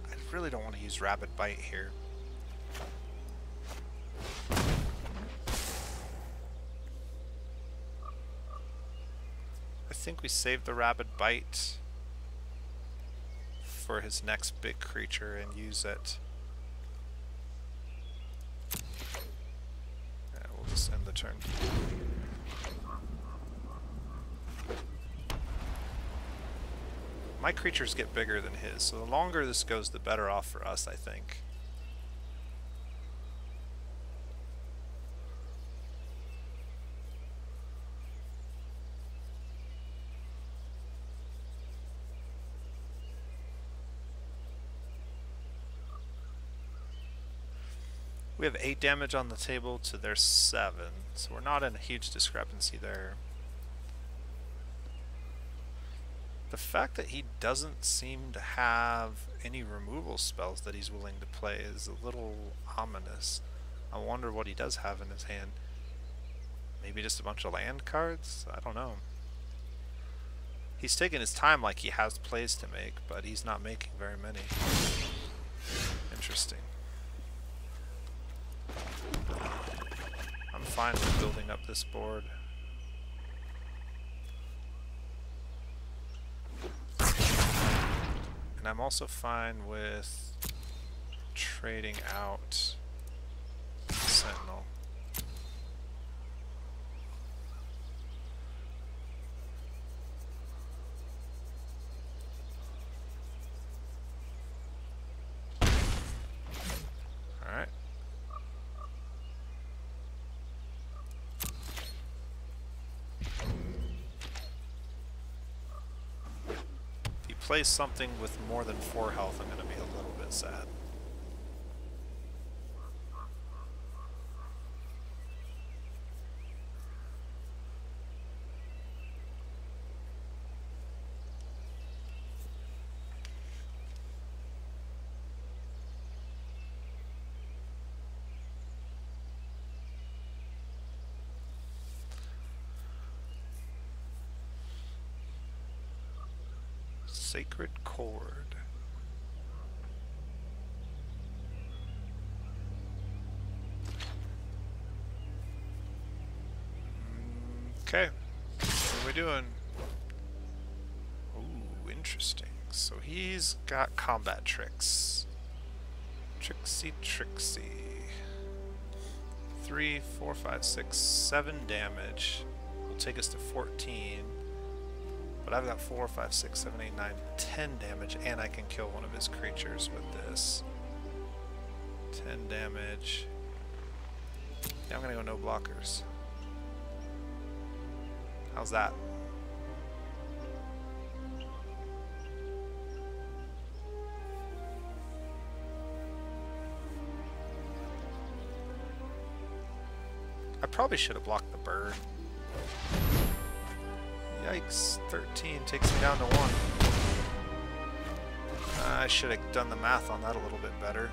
I really don't want to use Rabbit Bite here. I think we save the Rabbit Bite for his next big creature and use it. Yeah, we'll just end the turn. My creatures get bigger than his, so the longer this goes, the better off for us, I think. We have 8 damage on the table to their 7, so we're not in a huge discrepancy there. The fact that he doesn't seem to have any removal spells that he's willing to play is a little ominous. I wonder what he does have in his hand. Maybe just a bunch of land cards? I don't know. He's taking his time like he has plays to make, but he's not making very many. Interesting. I'm fine with building up this board. And I'm also fine with trading out Sentinel. Alright. Plays something with more than 4 health, I'm going to be a little bit sad. Sacred Cord. Okay, what are we doing? Ooh, interesting. So he's got combat tricks. Tricksy Trixie. 3, 4, 5, 6, 7 damage. Will take us to 14. But I've got 4, 5, 6, 7, 8, 9, 10 damage, and I can kill one of his creatures with this. 10 damage. Yeah, I'm gonna go no blockers. How's that? I probably should have blocked the bird. Yikes, 13 takes me down to 1. I should have done the math on that a little bit better.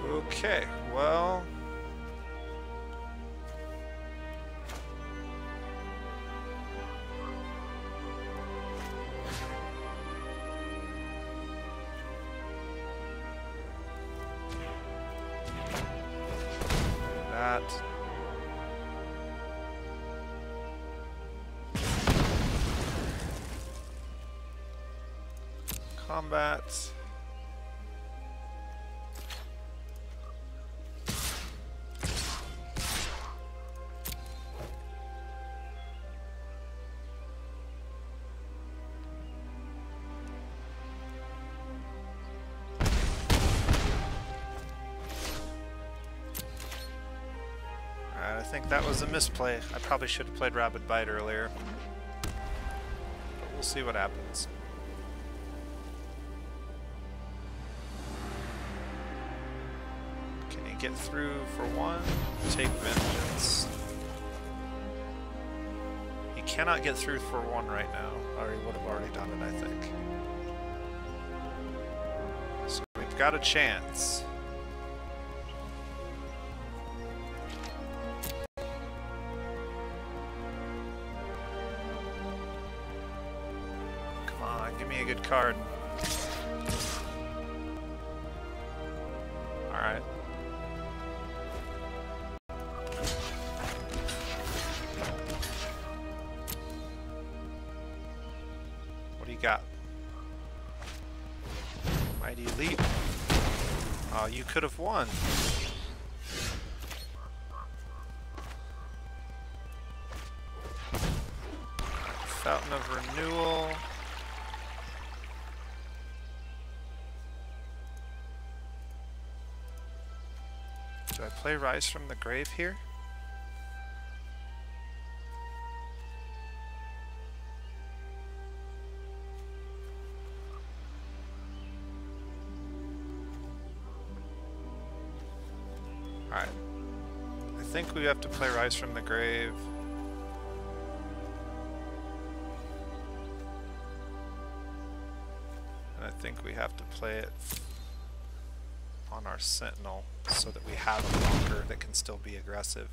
Okay, well... that. Combat. I think that was a misplay. I probably should have played Rapid Bite earlier. But we'll see what happens. Can he get through for 1? Take Vengeance. He cannot get through for 1 right now, or he would have already done it, I think. So we've got a chance. Give me a good card. Alright. What do you got? Mighty Leap. Oh, you could have won. Fountain of Renewal. Do I play Rise from the Grave here? Alright. I think we have to play Rise from the Grave. And I think we have to play it on our Sentinel so that we have a blocker that can still be aggressive.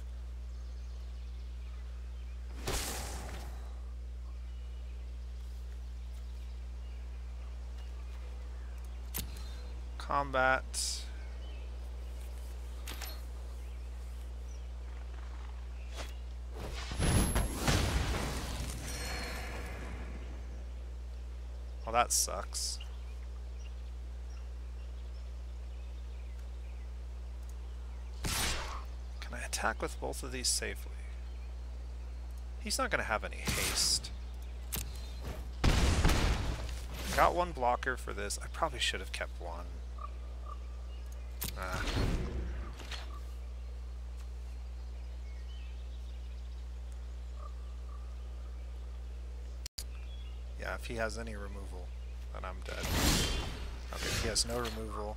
Combat. Well, that sucks. Attack with both of these safely. He's not going to have any haste. Got 1 blocker for this. I probably should have kept 1. Yeah, if he has any removal, then I'm dead. Okay, he has no removal.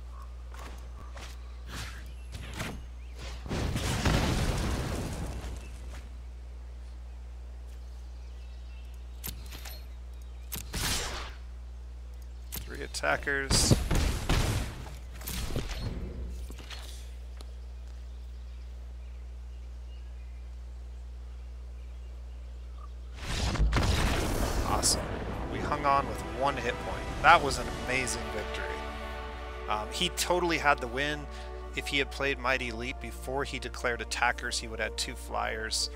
Attackers. hung on with 1 hit point. That was an amazing victory. He totally had the win. If he had played Mighty Leap before he declared attackers, he would have had 2 flyers.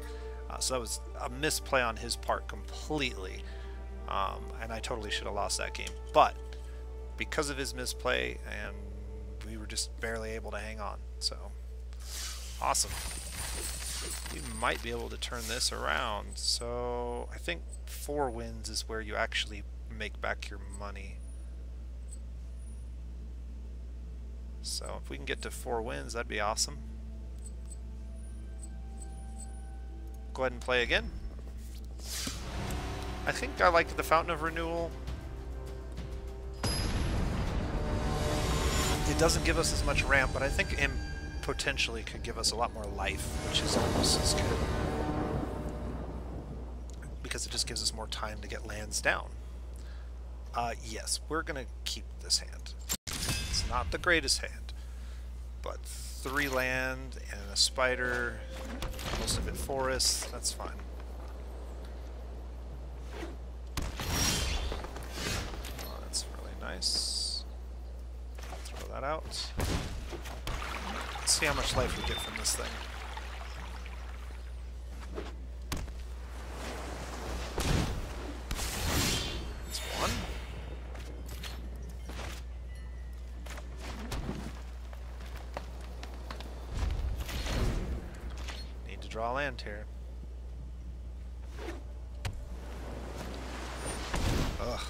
So that was a misplay on his part completely. And I totally should have lost that game. But because of his misplay, and we were just barely able to hang on. So, awesome. We might be able to turn this around. So, I think 4 wins is where you actually make back your money. So, if we can get to 4 wins, that'd be awesome. Go ahead and play again. I think I like the Fountain of Renewal. It doesn't give us as much ramp, but I think it potentially could give us a lot more life, which is almost as good. Because it just gives us more time to get lands down. Yes, we're going to keep this hand. It's not the greatest hand, but 3 land and a spider, most of it forest, that's fine. Oh, that's really nice. Throw that out. Let's see how much life we get from this thing. That's 1. Need to draw land here. Ugh.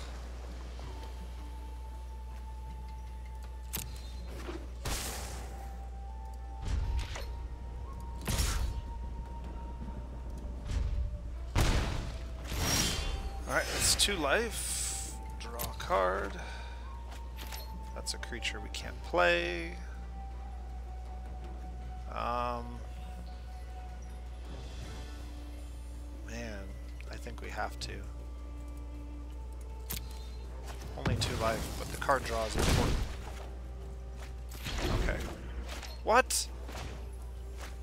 Alright, that's 2 life. Draw a card. That's a creature we can't play. Man, I think we have to. Only 2 life, but the card draw is important. Okay. What?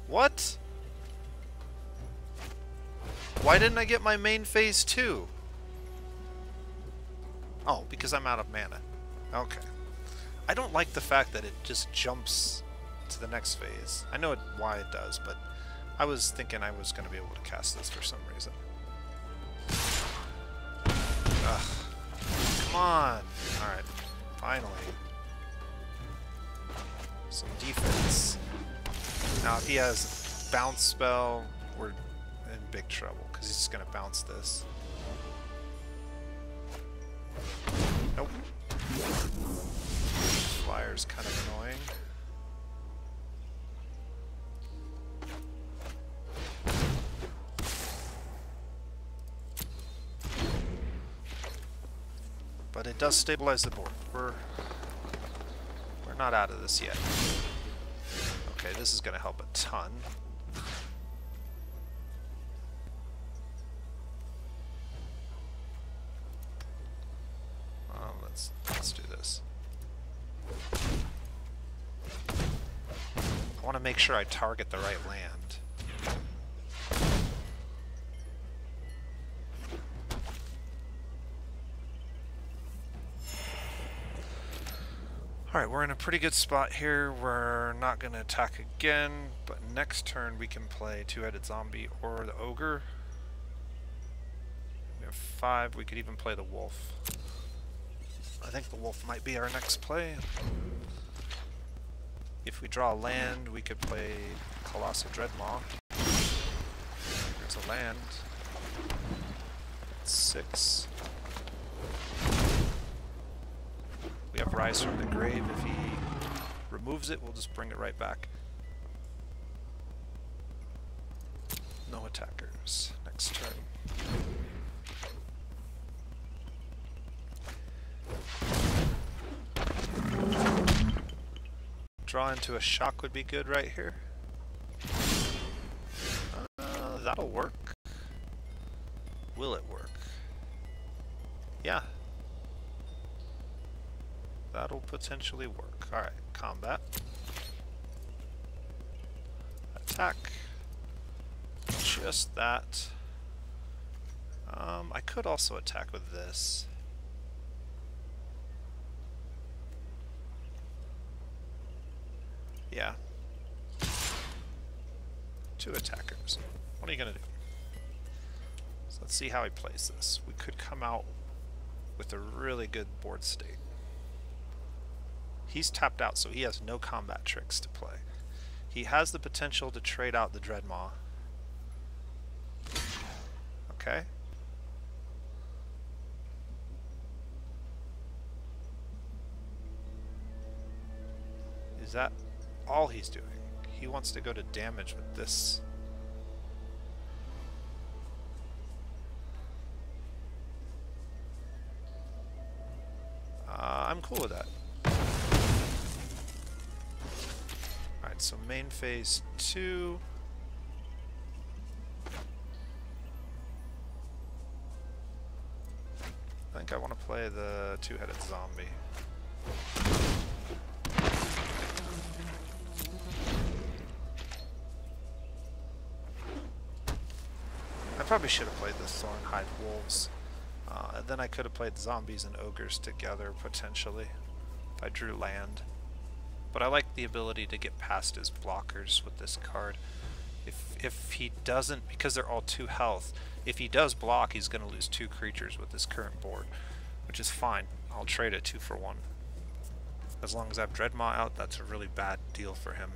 What? Why didn't I get my main phase 2? Oh, because I'm out of mana. Okay. I don't like the fact that it just jumps to the next phase. I know why it does, but I was thinking I was going to be able to cast this for some reason. Ugh. Come on! Alright, finally. Some defense. Now if he has bounce spell, we're in big trouble, because he's just going to bounce this. Nope. Flyer's kind of annoying. But it does stabilize the board. We're not out of this yet. Okay, this is going to help a ton. Let's do this. I want to make sure I target the right land. Alright, we're in a pretty good spot here. We're not going to attack again, but next turn we can play 2-headed zombie or the ogre. We have 5, we could even play the wolf. I think the wolf might be our next play. If we draw land, we could play Colossal Dreadmaw. There's a land. 6. We have Rise from the Grave. If he removes it, we'll just bring it right back. No attackers. Next turn. Draw into a shock would be good right here. That'll work. Will it work? Yeah. That'll potentially work. Alright, combat. Attack. Just that. I could also attack with this. Yeah. 2 attackers. What are you gonna do? So let's see how he plays this. We could come out with a really good board state. He's tapped out, so he has no combat tricks to play. He has the potential to trade out the Dreadmaw. Okay. Is that all he's doing? He wants to go to damage with this. I'm cool with that. Alright, so main phase 2. I think I want to play the 2-headed zombie. I probably should have played the Thornhide Wolves. Then I could have played zombies and ogres together, potentially, if I drew land. But I like the ability to get past his blockers with this card. If he doesn't, because they're all 2 health, if he does block, he's going to lose 2 creatures with this current board, which is fine. I'll trade it 2 for 1. As long as I have Dreadmaw out, that's a really bad deal for him.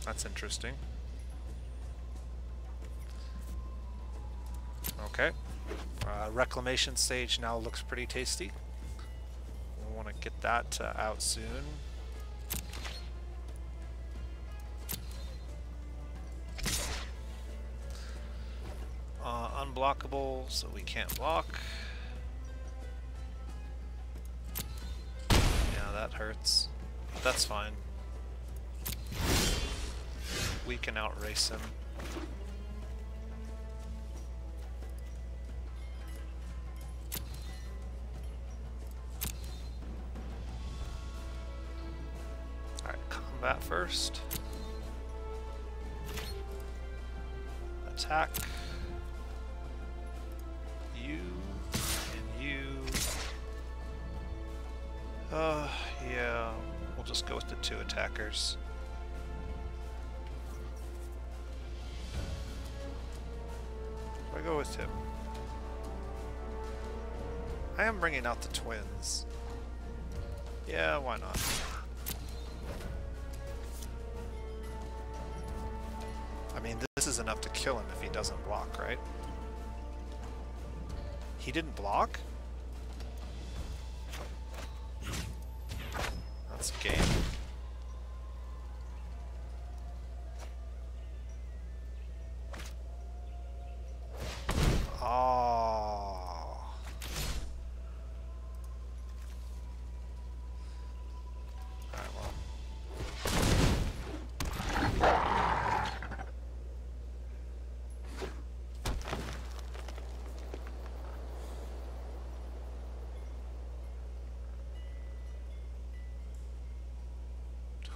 That's interesting. Okay. Reclamation Sage now looks pretty tasty. We want to get that out soon. Unblockable, so we can't block. Yeah, that hurts. That's fine. We can outrace him. Alright, combat first. Attack. You and you. Yeah, we'll just go with the 2 attackers. I go with him. I am bringing out the twins. Yeah, why not? I mean, this is enough to kill him if he doesn't block, right? He didn't block? That's game.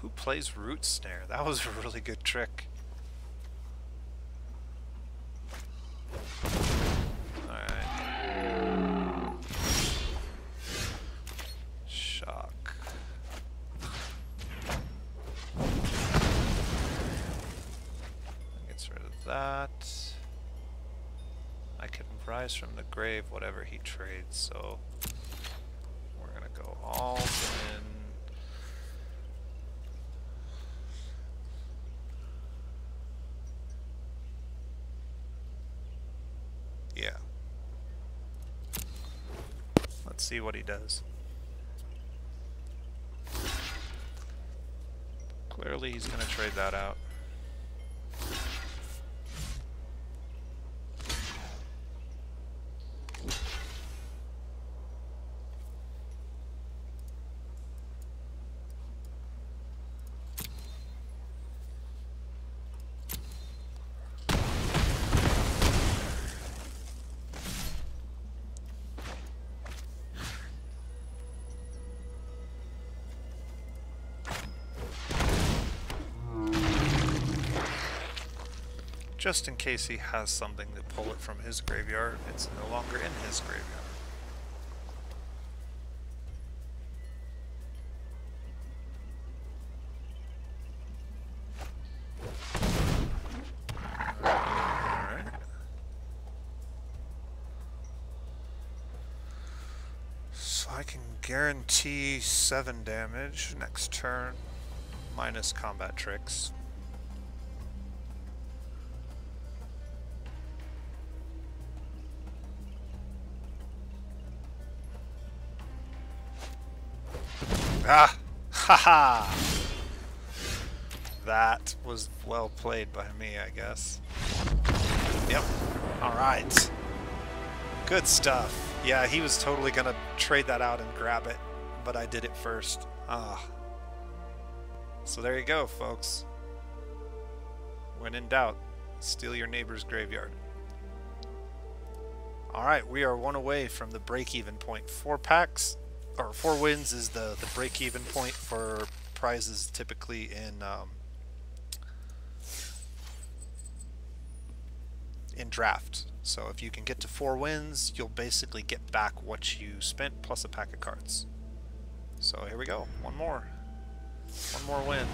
Who plays Root Snare? That was a really good trick. Alright. Shock. Gets rid of that. I can rise from the grave whatever he trades, so we're gonna go all in. Yeah. Let's see what he does. Clearly he's going to trade that out. Just in case he has something to pull it from his graveyard, it's no longer in his graveyard. I can guarantee 7 damage next turn, minus combat tricks. Ah! Haha! That was well played by me, I guess. Yep. Alright. Good stuff. Yeah, he was totally gonna trade that out and grab it, but I did it first. Ah. So there you go, folks. When in doubt, steal your neighbor's graveyard. Alright, we are 1 away from the break-even point. 4 packs, or 4 wins is the break-even point for prizes typically in draft. So if you can get to 4 wins, you'll basically get back what you spent plus a pack of cards. So here we go. One more win.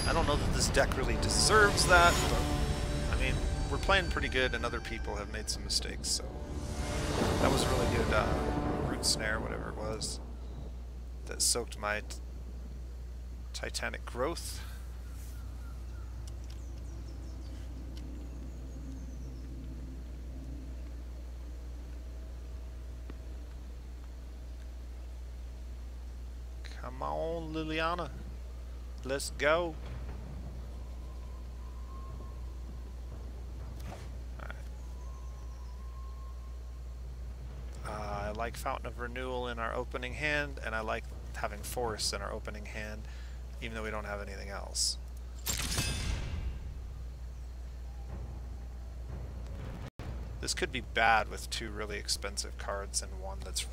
I don't know that this deck really deserves that, but I mean, we're playing pretty good and other people have made some mistakes, so that was a really good root snare, whatever it was, that soaked my Titanic Growth. Come on, Liliana. Let's go. Alright. I like Fountain of Renewal in our opening hand, and I like having Force in our opening hand, even though we don't have anything else. This could be bad with 2 really expensive cards and 1 that's...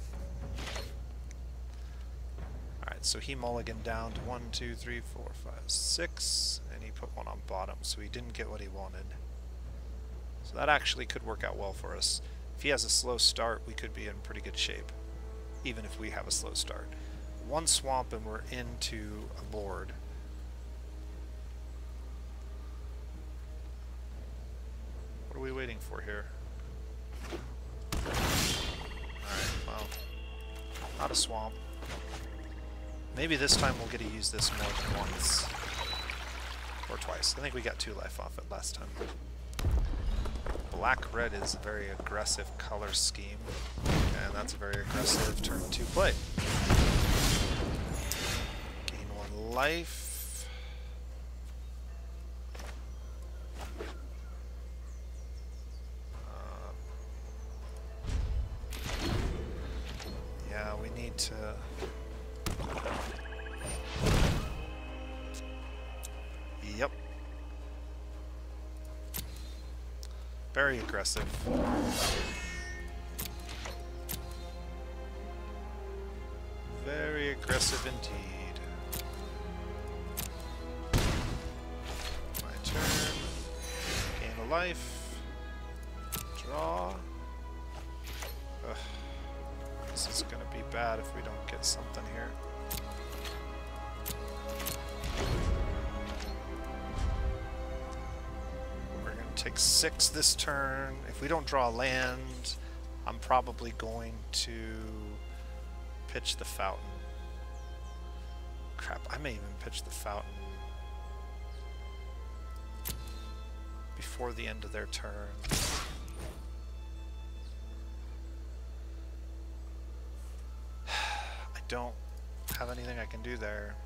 Alright, so he mulliganed down to 1, 2, 3, 4, 5, 6, and he put 1 on bottom, so he didn't get what he wanted. So that actually could work out well for us. If he has a slow start, we could be in pretty good shape, even if we have a slow start. 1 swamp and we're into a board. What are we waiting for here? Alright, well, not a swamp. Maybe this time we'll get to use this more than once. Or twice. I think we got 2 life off it last time. Black-red is a very aggressive color scheme. And that's a very aggressive turn 2 play. Gain 1 life. Yeah, we need to... Yep. Very aggressive. Very aggressive indeed. My turn. Gain a life. Draw. Ugh. This is gonna be bad if we don't get something here. Take 6 this turn. If we don't draw land, I'm probably going to pitch the fountain. Crap, I may even pitch the fountain before the end of their turn. I don't have anything I can do there.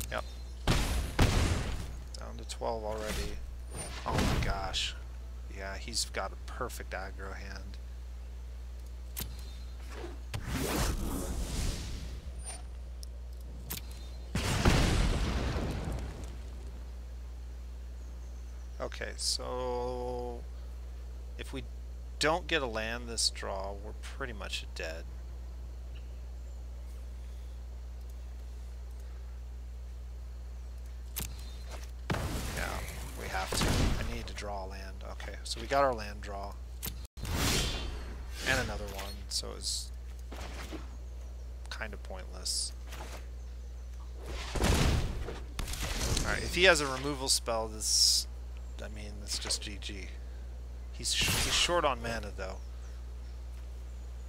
Yep. Down to 12 already. Oh my gosh. Yeah, he's got a perfect aggro hand. Okay, so if we don't get a land this draw, we're pretty much dead. I need to draw a land. Okay, so we got our land draw. And another one, so it's kind of pointless. Alright, if he has a removal spell, this... I mean, it's just GG. He's short on mana though.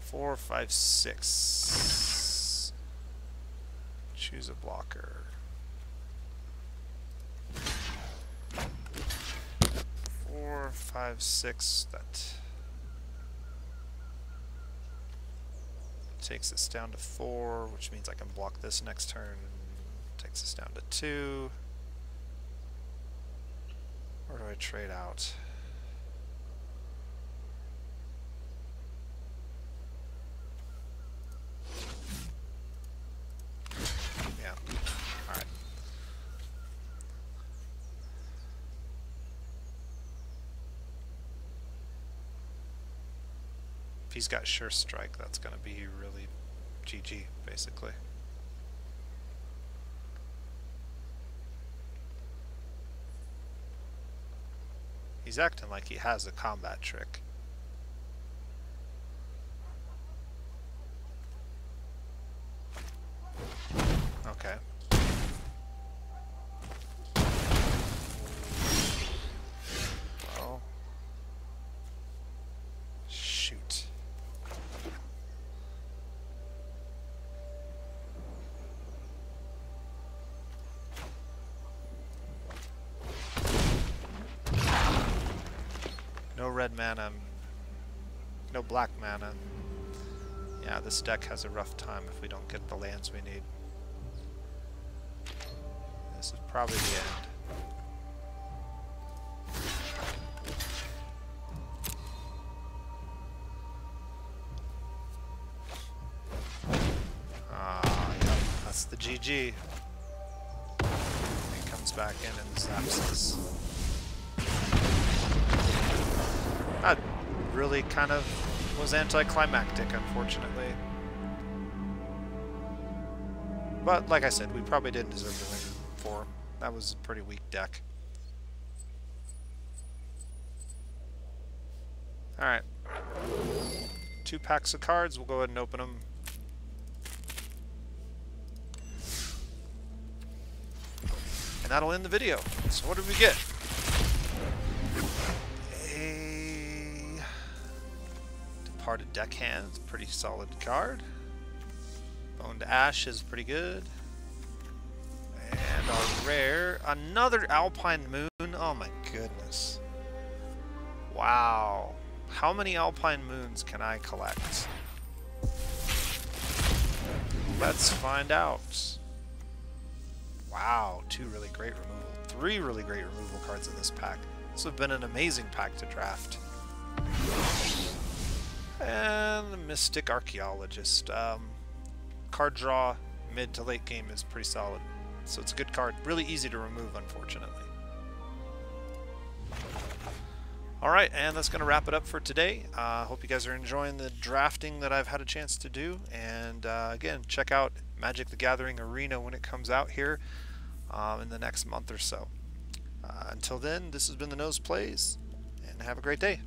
4, 5, 6. Choose a blocker. 4, 5, 6. That takes us down to 4, which means I can block this next turn. Takes us down to 2. Where do I trade out? Yeah. Alright. If he's got Sure Strike, that's going to be really GG, basically. He's acting like he has a combat trick. Okay. Well. Shoot. No red mana, no black mana. Yeah, this deck has a rough time if we don't get the lands we need. This is probably the end. Ah, yep, that's the GG. He comes back in and zaps us. That really kind of was anticlimactic, unfortunately. But, like I said, we probably didn't deserve to win 4. That was a pretty weak deck. Alright. 2 packs of cards. We'll go ahead and open them. And that'll end the video. So what did we get? Departed Deckhand, pretty solid card. Bone to Ash is pretty good. And our rare, another Alpine Moon. Oh my goodness. Wow. How many Alpine Moons can I collect? Let's find out. Wow, 2 really great removal. 3 really great removal cards in this pack. This would have been an amazing pack to draft. And the Mystic Archaeologist. Card draw mid to late game is pretty solid. So it's a good card. Really easy to remove, unfortunately. Alright, and that's going to wrap it up for today. Hope you guys are enjoying the drafting that I've had a chance to do. And again, check out Magic the Gathering Arena when it comes out here in the next month or so. Until then, this has been the Nose Plays, and have a great day.